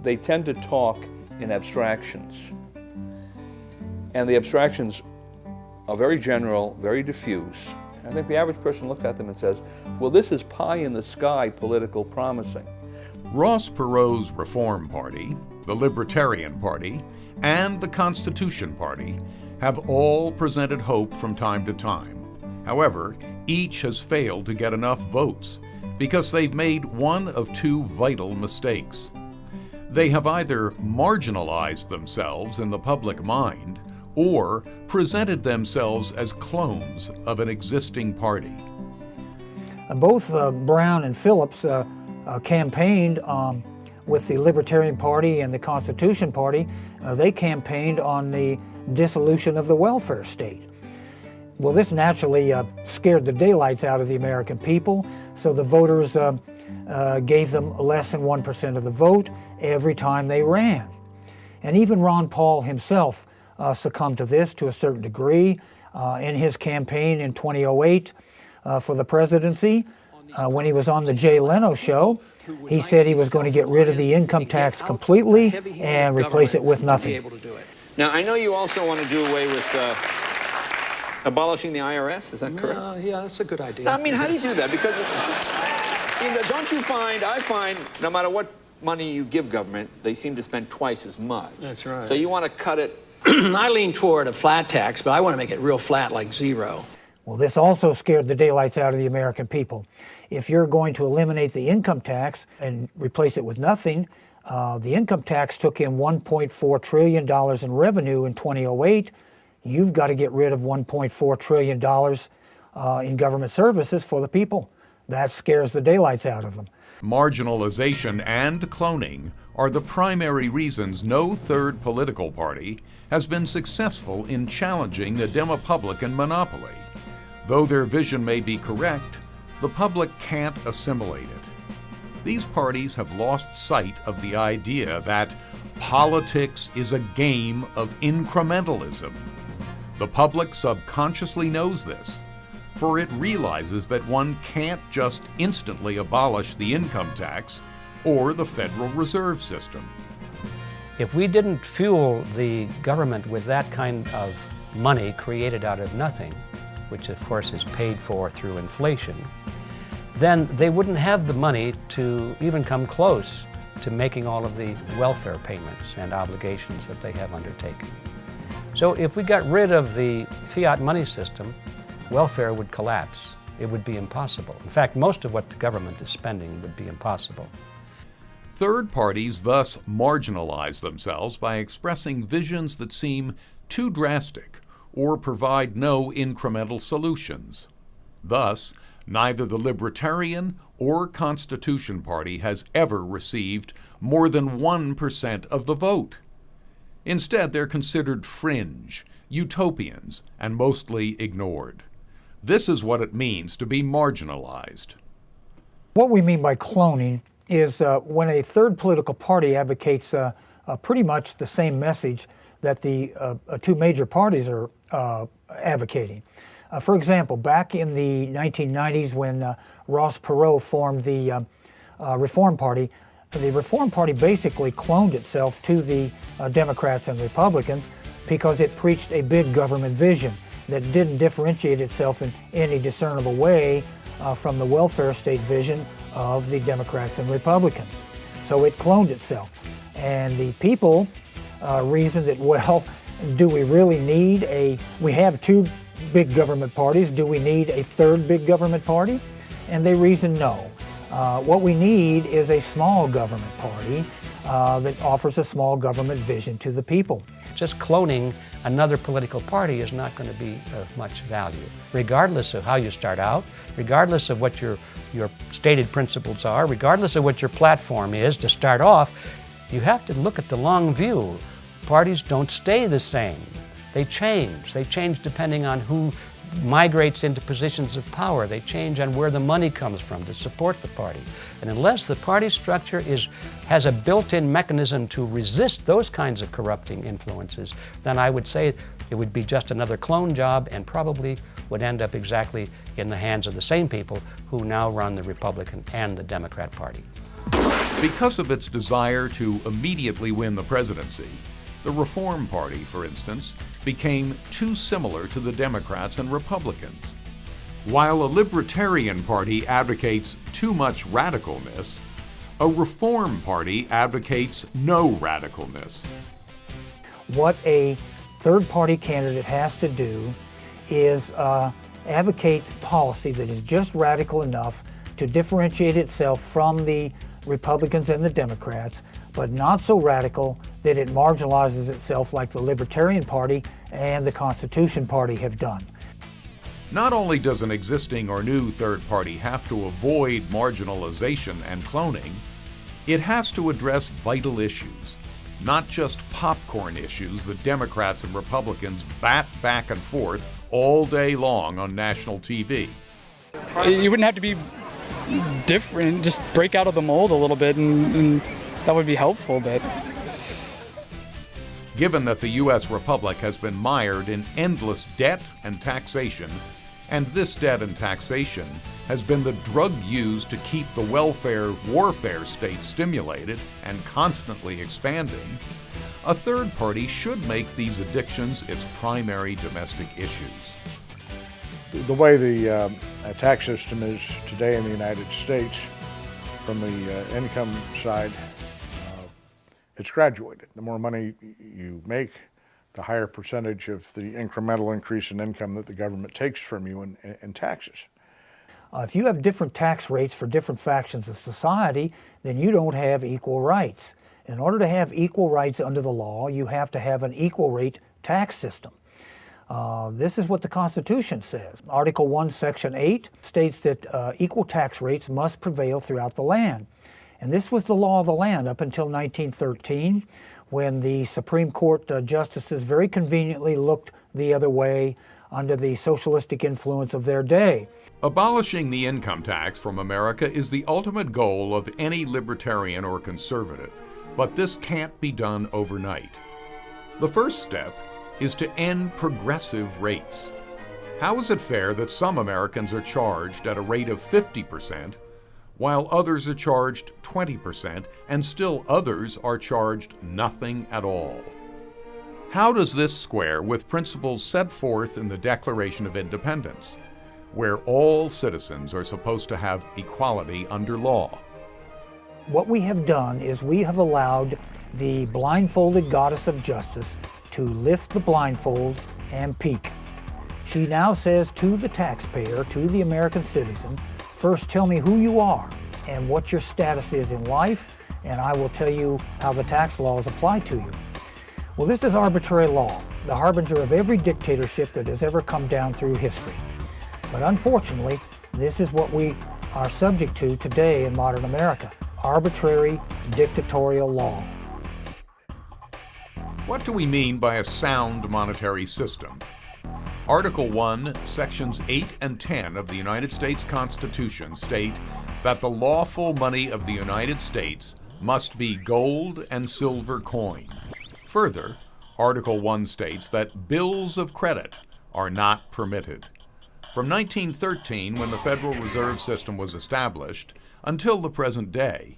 they tend to talk in abstractions. And the abstractions are very general, very diffuse. I think the average person looks at them and says, well, this is pie-in-the-sky political promising. Ross Perot's Reform Party, the Libertarian Party, and the Constitution Party have all presented hope from time to time. However, each has failed to get enough votes because they've made one of two vital mistakes. They have either marginalized themselves in the public mind or presented themselves as clones of an existing party. Both Brown and Phillips campaigned with the Libertarian Party and the Constitution Party. They campaigned on the dissolution of the welfare state. Well, this naturally scared the daylights out of the American people, so the voters gave them less than 1% of the vote every time they ran. And even Ron Paul himself succumbed to this to a certain degree in his campaign in 2008 for the presidency. When he was on the Jay Leno show, he said he was going to get rid of the income tax completely and replace it with nothing. Now, I know you also want to do away with abolishing the IRS, is that correct? Yeah, that's a good idea. I mean, how do you do that? Because don't you find, I find, no matter what money you give government, they seem to spend twice as much. That's right. So you want to cut it. I lean toward a flat tax, but I want to make it real flat, like zero. Well, this also scared the daylights out of the American people. If you're going to eliminate the income tax and replace it with nothing, the income tax took in $1.4 trillion in revenue in 2008. You've got to get rid of $1.4 trillion in government services for the people. That scares the daylights out of them. Marginalization and cloning are the primary reasons no third political party has been successful in challenging the Demopublican monopoly. Though their vision may be correct, the public can't assimilate it. These parties have lost sight of the idea that politics is a game of incrementalism. The public subconsciously knows this, for it realizes that one can't just instantly abolish the income tax or the Federal Reserve System. If we didn't fuel the government with that kind of money created out of nothing, which of course is paid for through inflation, then they wouldn't have the money to even come close to making all of the welfare payments and obligations that they have undertaken. So if we got rid of the fiat money system, welfare would collapse. It would be impossible. In fact, most of what the government is spending would be impossible. Third parties thus marginalize themselves by expressing visions that seem too drastic or provide no incremental solutions. Thus, neither the Libertarian or Constitution Party has ever received more than 1% of the vote. Instead, they're considered fringe, utopians, and mostly ignored. This is what it means to be marginalized. What we mean by cloning is when a third political party advocates pretty much the same message that the two major parties are advocating. For example, back in the 1990s when Ross Perot formed the Reform Party, the Reform Party basically cloned itself to the Democrats and Republicans because it preached a big government vision that didn't differentiate itself in any discernible way from the welfare state vision of the Democrats and Republicans. So it cloned itself. And the people reasoned that, well, do we really need we have two big government parties, do we need a third big government party? And they reasoned no. What we need is a small government party that offers a small government vision to the people. Just cloning another political party is not going to be of much value. Regardless of how you start out, regardless of what your stated principles are, regardless of what your platform is to start off, you have to look at the long view. Parties don't stay the same. They change. They change depending on who migrates into positions of power. They change on where the money comes from to support the party. And unless the party structure has a built-in mechanism to resist those kinds of corrupting influences, then I would say it would be just another clone job and probably would end up exactly in the hands of the same people who now run the Republican and the Democrat Party. Because of its desire to immediately win the presidency, the Reform Party, for instance, became too similar to the Democrats and Republicans. While a Libertarian Party advocates too much radicalness, a Reform Party advocates no radicalness. What a third party candidate has to do is advocate policy that is just radical enough to differentiate itself from the Republicans and the Democrats, but not so radical that it marginalizes itself like the Libertarian Party and the Constitution Party have done. Not only does an existing or new third party have to avoid marginalization and cloning, it has to address vital issues, not just popcorn issues that Democrats and Republicans bat back and forth all day long on national TV. You wouldn't have to be different, just break out of the mold a little bit, and that would be helpful. But given that the U.S. Republic has been mired in endless debt and taxation, and this debt and taxation has been the drug used to keep the welfare warfare state stimulated and constantly expanding, a third party should make these addictions its primary domestic issues. The way the tax system is today in the United States, from the income side, it's graduated. The more money you make, the higher percentage of the incremental increase in income that the government takes from you in taxes. If you have different tax rates for different factions of society, then you don't have equal rights. In order to have equal rights under the law, you have to have an equal rate tax system. This is what the Constitution says. Article 1, Section 8 states that equal tax rates must prevail throughout the land. And this was the law of the land up until 1913, when the Supreme Court justices very conveniently looked the other way under the socialistic influence of their day. Abolishing the income tax from America is the ultimate goal of any libertarian or conservative, but this can't be done overnight. The first step is to end progressive rates. How is it fair that some Americans are charged at a rate of 50%, while others are charged 20%, and still others are charged nothing at all? How does this square with principles set forth in the Declaration of Independence, where all citizens are supposed to have equality under law? What we have done is we have allowed the blindfolded goddess of justice to lift the blindfold and peek. She now says to the taxpayer, to the American citizen, first tell me who you are and what your status is in life, and I will tell you how the tax laws apply to you. Well, this is arbitrary law, the harbinger of every dictatorship that has ever come down through history. But unfortunately, this is what we are subject to today in modern America, arbitrary dictatorial law. What do we mean by a sound monetary system? Article 1, Sections 8 and 10 of the United States Constitution state that the lawful money of the United States must be gold and silver coin. Further, Article 1 states that bills of credit are not permitted. From 1913, when the Federal Reserve System was established, until the present day,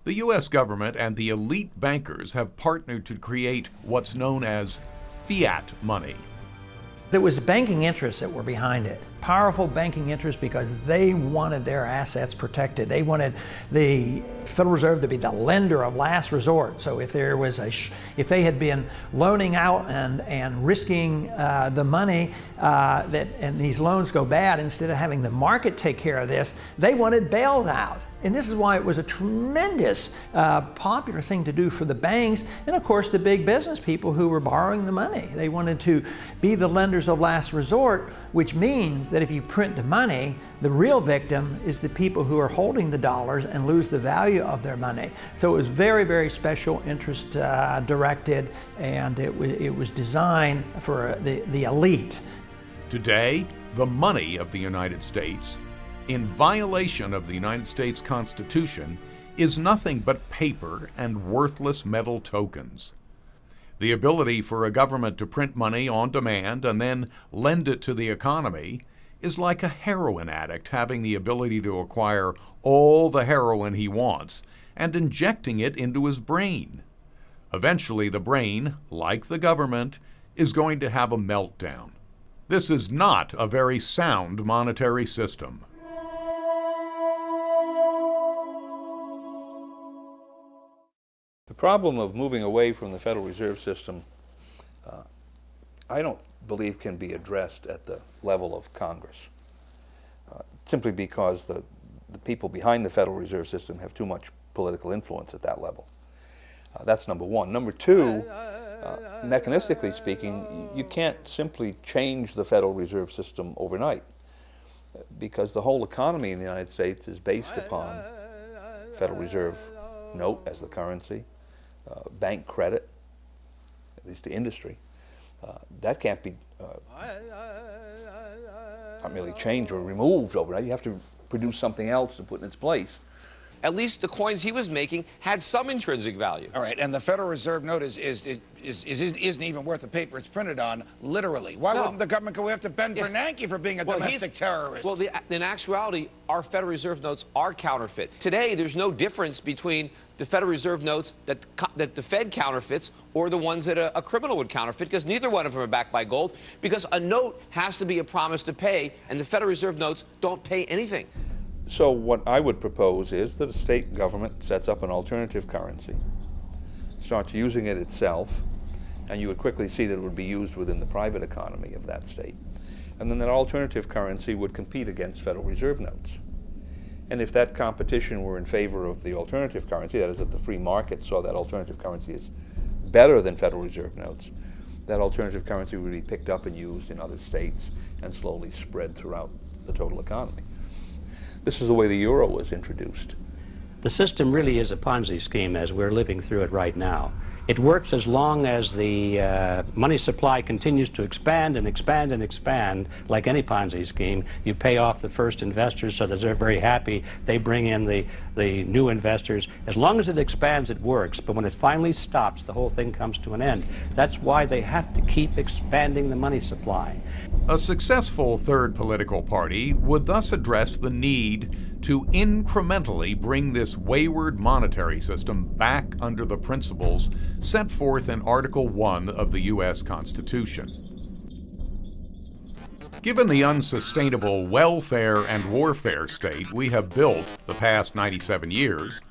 the U.S. government and the elite bankers have partnered to create what's known as fiat money. It was banking interests that were behind it. Powerful banking interests because they wanted their assets protected. They wanted the Federal Reserve to be the lender of last resort. So if there was if they had been loaning out and risking the money and these loans go bad, instead of having the market take care of this, they wanted bailed out. And this is why it was a tremendous popular thing to do for the banks and of course the big business people who were borrowing the money. They wanted to be the lenders of last resort, which means that if you print the money, the real victim is the people who are holding the dollars and lose the value of their money. So it was very, very special interest directed, and it was designed for the elite. Today, the money of the United States, in violation of the United States Constitution, is nothing but paper and worthless metal tokens. The ability for a government to print money on demand and then lend it to the economy is like a heroin addict having the ability to acquire all the heroin he wants and injecting it into his brain. Eventually, the brain, like the government, is going to have a meltdown. This is not a very sound monetary system. The problem of moving away from the Federal Reserve System, I don't believe can be addressed at the level of Congress, simply because the people behind the Federal Reserve System have too much political influence at that level. That's number one. Number two, mechanistically speaking, you can't simply change the Federal Reserve System overnight, because the whole economy in the United States is based upon Federal Reserve note as the currency, bank credit, at least to industry. That can't be not merely changed or removed overnight. You have to produce something else to put in its place. At least the coins he was making had some intrinsic value. All right, and the Federal Reserve note isn't even worth the paper it's printed on, literally. Why wouldn't the government go after Ben Bernanke for being a domestic terrorist? Well, in actuality, our Federal Reserve notes are counterfeit. Today, there's no difference between the Federal Reserve notes that the Fed counterfeits or the ones that a criminal would counterfeit, because neither one of them are backed by gold, because a note has to be a promise to pay, and the Federal Reserve notes don't pay anything. So what I would propose is that a state government sets up an alternative currency, starts using it itself, and you would quickly see that it would be used within the private economy of that state. And then that alternative currency would compete against Federal Reserve notes. And if that competition were in favor of the alternative currency, that is, if the free market saw that alternative currency as better than Federal Reserve notes, that alternative currency would be picked up and used in other states and slowly spread throughout the total economy. This is the way the euro was introduced. The system really is a Ponzi scheme as we're living through it right now. It works as long as the money supply continues to expand and expand and expand, like any Ponzi scheme. You pay off the first investors so that they're very happy. They bring in the new investors. As long as it expands, it works. But when it finally stops, the whole thing comes to an end. That's why they have to keep expanding the money supply. A successful third political party would thus address the need to incrementally bring this wayward monetary system back under the principles set forth in Article 1 of the U.S. Constitution. Given the unsustainable welfare and warfare state we have built the past 97 years,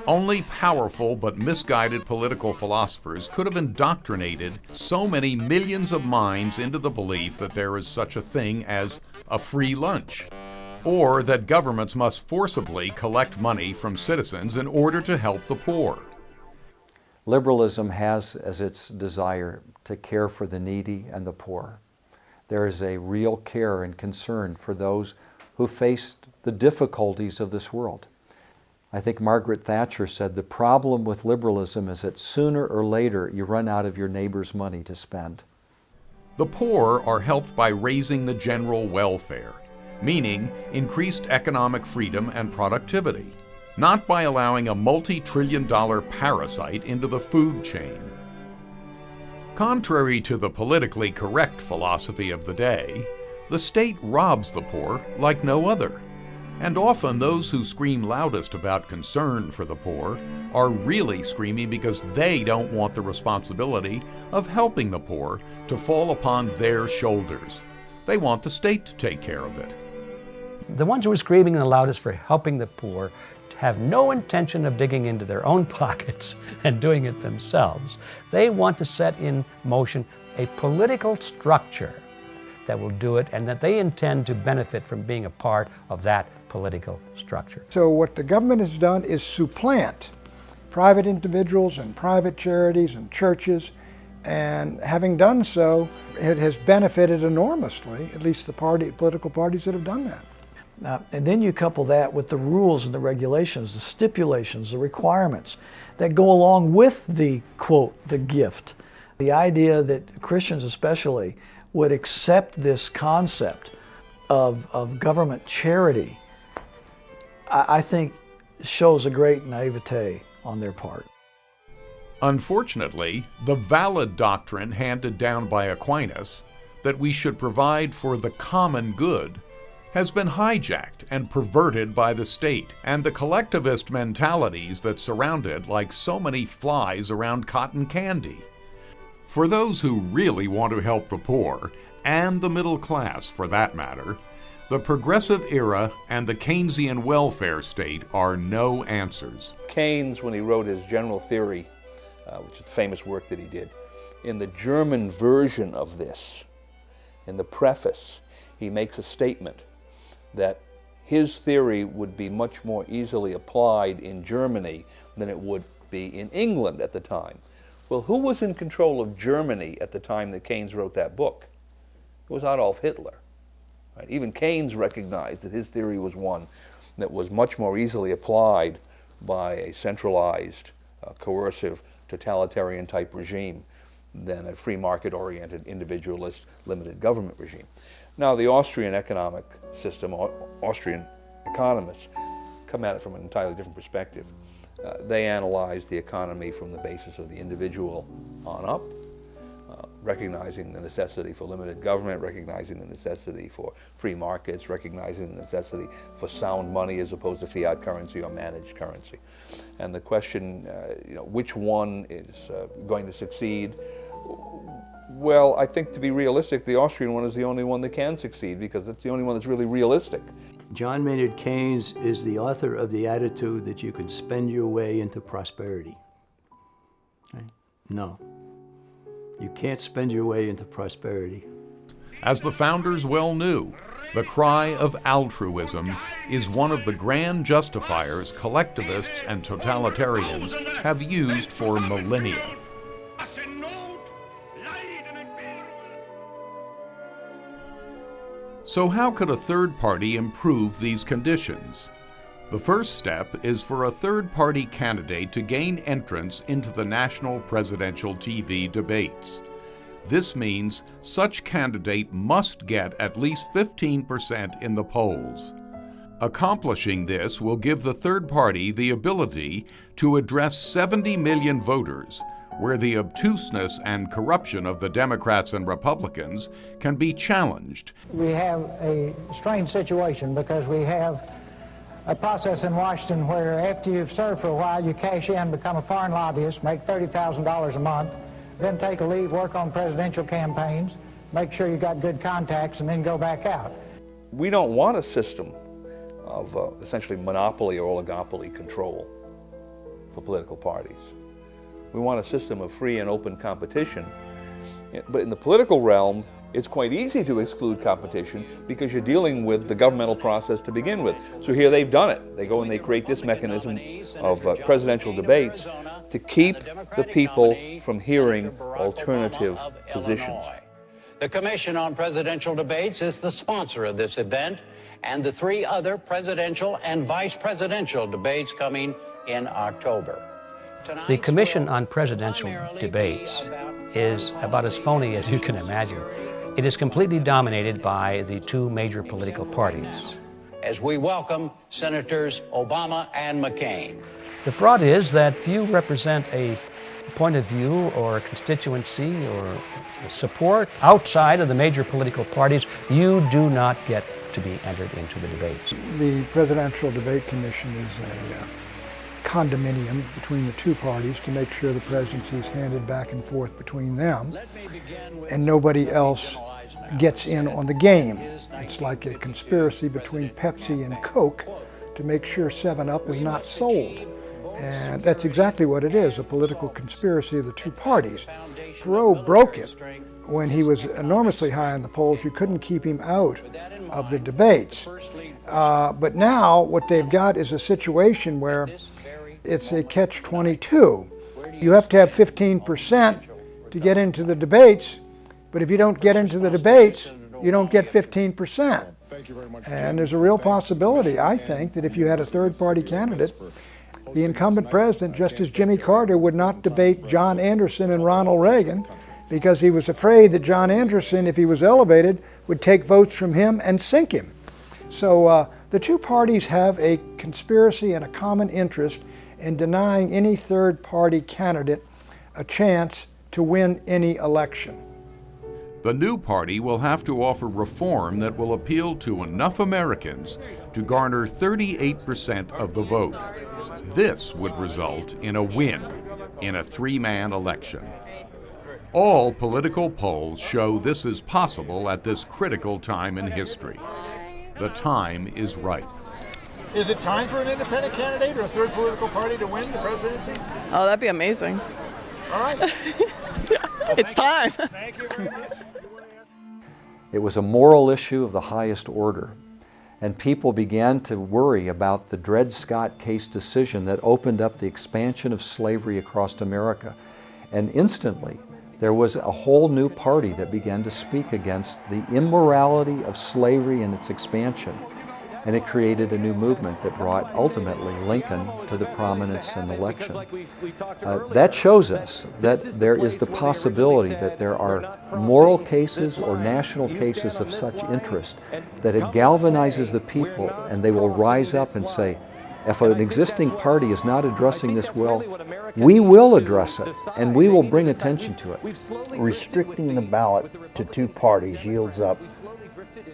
only powerful but misguided political philosophers could have indoctrinated so many millions of minds into the belief that there is such a thing as a free lunch, or that governments must forcibly collect money from citizens in order to help the poor. Liberalism has as its desire to care for the needy and the poor. There is a real care and concern for those who face the difficulties of this world. I think Margaret Thatcher said the problem with liberalism is that sooner or later you run out of your neighbor's money to spend. The poor are helped by raising the general welfare, meaning increased economic freedom and productivity, not by allowing a multi-trillion-dollar parasite into the food chain. Contrary to the politically correct philosophy of the day, the state robs the poor like no other. And often those who scream loudest about concern for the poor are really screaming because they don't want the responsibility of helping the poor to fall upon their shoulders. They want the state to take care of it. The ones who are screaming the loudest for helping the poor have no intention of digging into their own pockets and doing it themselves. They want to set in motion a political structure that will do it, and that they intend to benefit from being a part of that political structure. So what the government has done is supplant private individuals and private charities and churches, and having done so, it has benefited enormously, at least the political parties that have done that. And then you couple that with the rules and the regulations, the stipulations, the requirements that go along with the, quote, the gift. The idea that Christians especially would accept this concept of government charity, I think shows a great naivete on their part. Unfortunately, the valid doctrine handed down by Aquinas, that we should provide for the common good, has been hijacked and perverted by the state and the collectivist mentalities that surround it like so many flies around cotton candy. For those who really want to help the poor, and the middle class for that matter, the progressive era and the Keynesian welfare state are no answers. Keynes, when he wrote his general theory, which is a famous work that he did, in the German version of this, in the preface, he makes a statement that his theory would be much more easily applied in Germany than it would be in England at the time. Well, who was in control of Germany at the time that Keynes wrote that book? It was Adolf Hitler. Right? Even Keynes recognized that his theory was one that was much more easily applied by a centralized, coercive, totalitarian type regime than a free market-oriented, individualist, limited government regime. Now, the Austrian economic system, Austrian economists come at it from an entirely different perspective. They analyze the economy from the basis of the individual on up, recognizing the necessity for limited government, recognizing the necessity for free markets, recognizing the necessity for sound money as opposed to fiat currency or managed currency. And the question, which one is going to succeed? Well, I think to be realistic, the Austrian one is the only one that can succeed because it's the only one that's really realistic. John Maynard Keynes is the author of the attitude that you can spend your way into prosperity. Right? No, you can't spend your way into prosperity. As the founders well knew, the cry of altruism is one of the grand justifiers collectivists and totalitarians have used for millennia. So how could a third party improve these conditions? The first step is for a third-party candidate to gain entrance into the national presidential TV debates. This means such candidate must get at least 15% in the polls. Accomplishing this will give the third party the ability to address 70 million voters, where the obtuseness and corruption of the Democrats and Republicans can be challenged. We have a strange situation because we have a process in Washington where after you've served for a while, you cash in, become a foreign lobbyist, make $30,000 a month, then take a leave, work on presidential campaigns, make sure you got good contacts, and then go back out. We don't want a system of essentially monopoly or oligopoly control for political parties. We want a system of free and open competition. But in the political realm, it's quite easy to exclude competition because you're dealing with the governmental process to begin with. So here they've done it. They go and they create this mechanism of presidential debates to keep the people from hearing alternative positions. The Commission on Presidential Debates is the sponsor of this event and the 3 other presidential and vice presidential debates coming in October. The Commission on Presidential Debates is about as phony as you can imagine. It is completely dominated by the 2 major political parties. As we welcome Senators Obama and McCain. The fraud is that if you represent a point of view or a constituency or support outside of the major political parties, you do not get to be entered into the debates. The Presidential Debate Commission is a condominium between the 2 parties to make sure the presidency is handed back and forth between them, and nobody else gets in on the game. It's like a conspiracy between Pepsi and Coke to make sure 7-Up is not sold. And that's exactly what it is, a political conspiracy of the 2 parties. Perot broke it when he was enormously high in the polls. You couldn't keep him out of the debates. But now what they've got is a situation where it's a catch-22. You have to have 15% to get into the debates, but if you don't get into the debates, you don't get 15%. And there's a real possibility, I think, that if you had a third-party candidate, the incumbent president, just as Jimmy Carter would not debate John Anderson and Ronald Reagan because he was afraid that John Anderson, if he was elevated, would take votes from him and sink him. So the 2 parties have a conspiracy and a common interest in denying any third-party candidate a chance to win any election. The new party will have to offer reform that will appeal to enough Americans to garner 38% of the vote. This would result in a win in a 3-man election. All political polls show this is possible at this critical time in history. The time is ripe. Is it time for an independent candidate or a third political party to win the presidency? Oh, that'd be amazing. All right. It's time. Thank you very much. It was a moral issue of the highest order, and people began to worry about the Dred Scott case decision that opened up the expansion of slavery across America. And instantly, there was a whole new party that began to speak against the immorality of slavery and its expansion. And it created a new movement that brought ultimately Lincoln to the prominence in the election. That shows us that there is the possibility that there are moral cases or national cases of such interest that it galvanizes the people and they will rise up and say, if an existing party is not addressing this well, we will address it and we will bring attention to it. Restricting the ballot to 2 parties yields up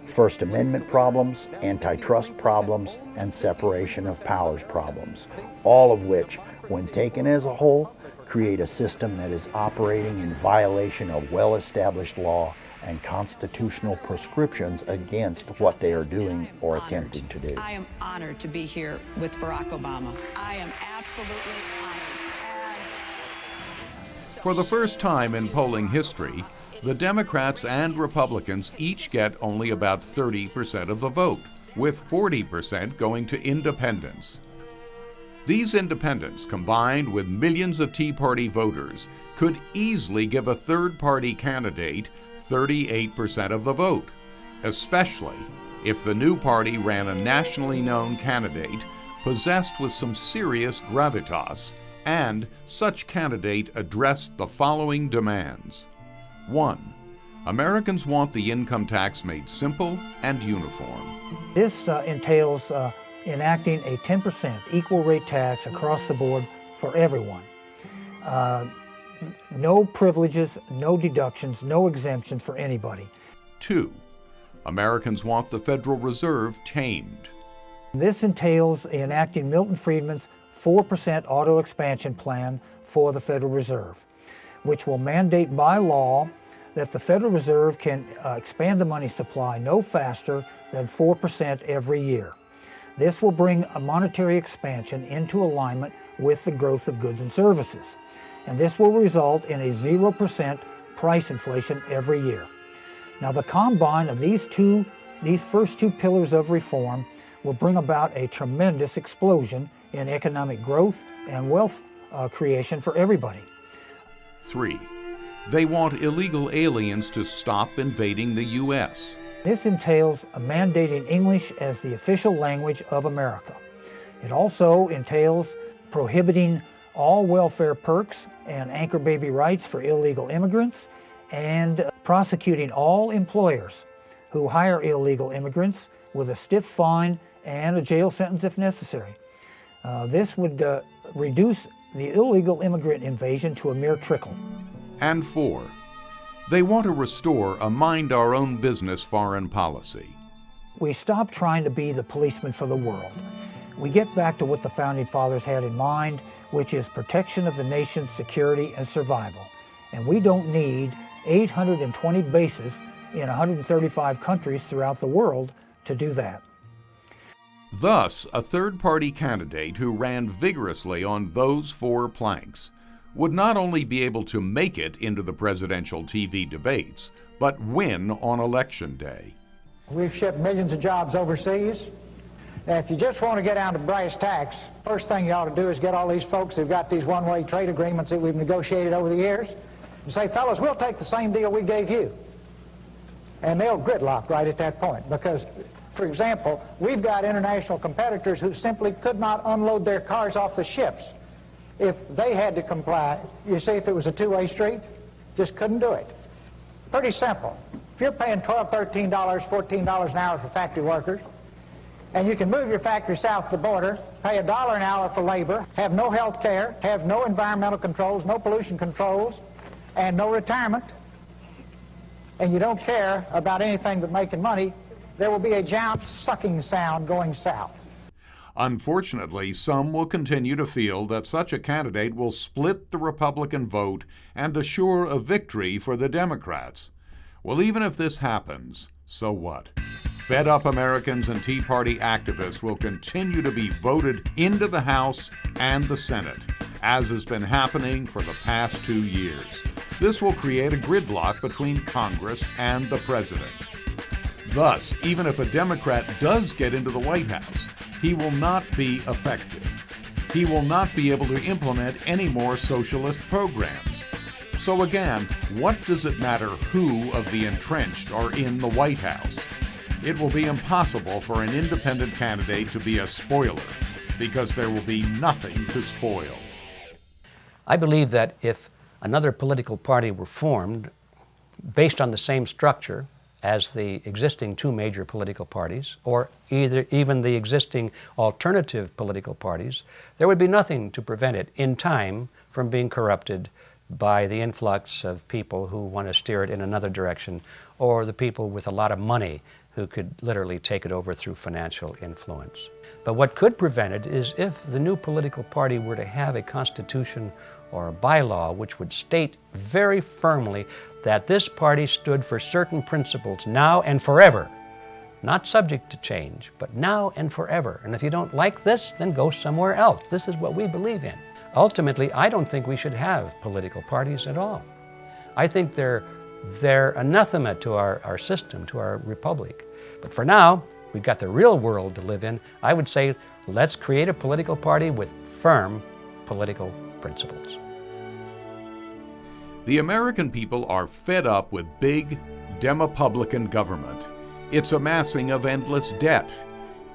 First Amendment problems, antitrust problems, and separation of powers problems, all of which, when taken as a whole, create a system that is operating in violation of well-established law and constitutional prescriptions against what they are doing or attempting to do. I am honored to be here with Barack Obama. I am absolutely honored. For the first time in polling history, the Democrats and Republicans each get only about 30% of the vote, with 40% going to independents. These independents, combined with millions of Tea Party voters, could easily give a third-party candidate 38% of the vote. especially if the new party ran a nationally known candidate possessed with some serious gravitas, and such candidate addressed the following demands. 1. Americans want the income tax made simple and uniform. This entails enacting a 10% equal rate tax across the board for everyone. No privileges, no deductions, no exemptions for anybody. 2. Americans want the Federal Reserve tamed. This entails enacting Milton Friedman's 4% auto expansion plan for the Federal Reserve, which will mandate by law that the Federal Reserve can expand the money supply no faster than 4% every year. This will bring a monetary expansion into alignment with the growth of goods and services, and this will result in a 0% price inflation every year. Now, the combine of these first two pillars of reform will bring about a tremendous explosion in economic growth and wealth creation for everybody. 3. They want illegal aliens to stop invading the U.S. This entails mandating English as the official language of America. It also entails prohibiting all welfare perks and anchor baby rights for illegal immigrants, and prosecuting all employers who hire illegal immigrants with a stiff fine and a jail sentence if necessary. This would reduce the illegal immigrant invasion to a mere trickle. And 4. They want to restore a mind-our-own-business foreign policy. We stop trying to be the policeman for the world. We get back to what the Founding Fathers had in mind, which is protection of the nation's security and survival. And we don't need 820 bases in 135 countries throughout the world to do that. Thus, a third-party candidate who ran vigorously on those 4 planks would not only be able to make it into the presidential TV debates, but win on Election Day. We've shipped millions of jobs overseas. Now, if you just want to get down to brass tacks, first thing you ought to do is get all these folks who've got these one-way trade agreements that we've negotiated over the years and say, fellas, we'll take the same deal we gave you. And they'll gridlock right at that point because, for example, we've got international competitors who simply could not unload their cars off the ships if they had to comply. You see, if it was a two-way street, just couldn't do it. Pretty simple. If you're paying $12, $13, $14 an hour for factory workers, and you can move your factory south of the border, pay $1 an hour for labor, have no health care, have no environmental controls, no pollution controls, and no retirement, and you don't care about anything but making money, there will be a giant sucking sound going south. Unfortunately, some will continue to feel that such a candidate will split the Republican vote and assure a victory for the Democrats. Well, even if this happens, so what? Fed-up Americans and Tea Party activists will continue to be voted into the House and the Senate, as has been happening for the past 2 years. This will create a gridlock between Congress and the President. Thus, even if a Democrat does get into the White House, he will not be effective. He will not be able to implement any more socialist programs. So again, what does it matter who of the entrenched are in the White House? It will be impossible for an independent candidate to be a spoiler, because there will be nothing to spoil. I believe that if another political party were formed based on the same structure as the existing 2 major political parties, or even the existing alternative political parties, there would be nothing to prevent it in time from being corrupted by the influx of people who want to steer it in another direction, or the people with a lot of money who could literally take it over through financial influence. But what could prevent it is if the new political party were to have a constitution or a bylaw which would state very firmly that this party stood for certain principles now and forever, not subject to change, but now and forever. And if you don't like this, then go somewhere else. This is what we believe in. Ultimately, I don't think we should have political parties at all. I think they're anathema to our system, to our republic. But for now, we've got the real world to live in. I would say, let's create a political party with firm political principles. The American people are fed up with big, Demopublican government. its amassing of endless debt,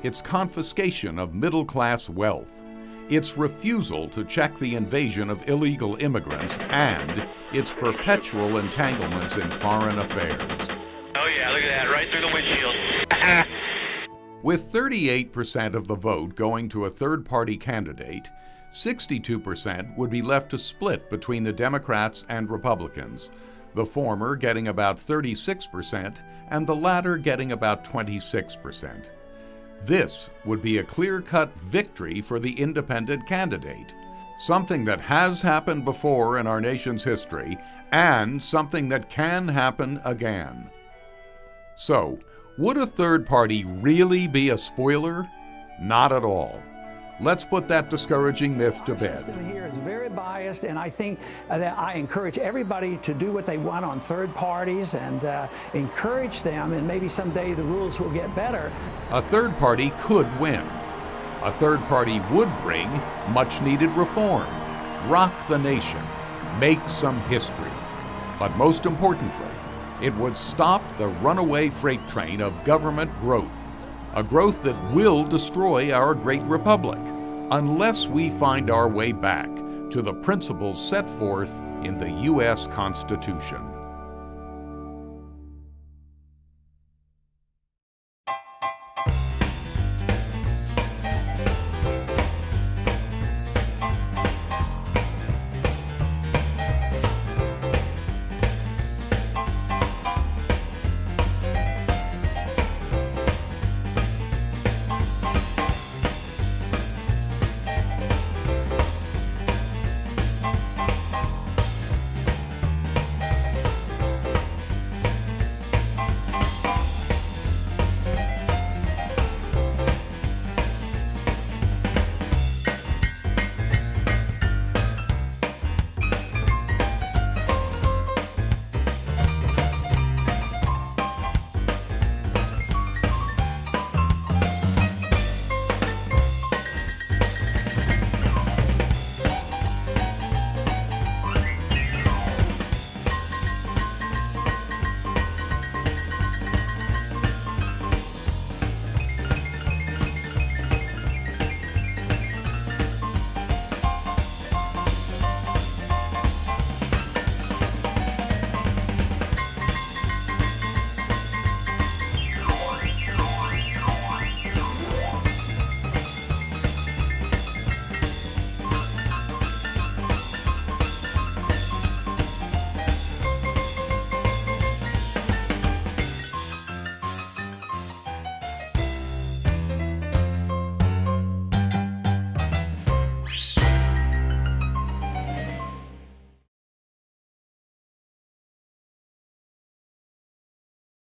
its confiscation of middle-class wealth, its refusal to check the invasion of illegal immigrants, and its perpetual entanglements in foreign affairs. Oh yeah, look at that, right through the windshield. With 38% of the vote going to a third-party candidate, 62% would be left to split between the Democrats and Republicans, the former getting about 36% and the latter getting about 26%. This would be a clear-cut victory for the independent candidate, something that has happened before in our nation's history and something that can happen again. So, would a third party really be a spoiler? Not at all. Let's put that discouraging myth to bed. The system here is very biased, and I think that I encourage everybody to do what they want on third parties and encourage them, and maybe someday the rules will get better. A third party could win. A third party would bring much-needed reform, rock the nation, make some history. But most importantly, it would stop the runaway freight train of government growth, a growth that will destroy our great republic unless we find our way back to the principles set forth in the U.S. Constitution.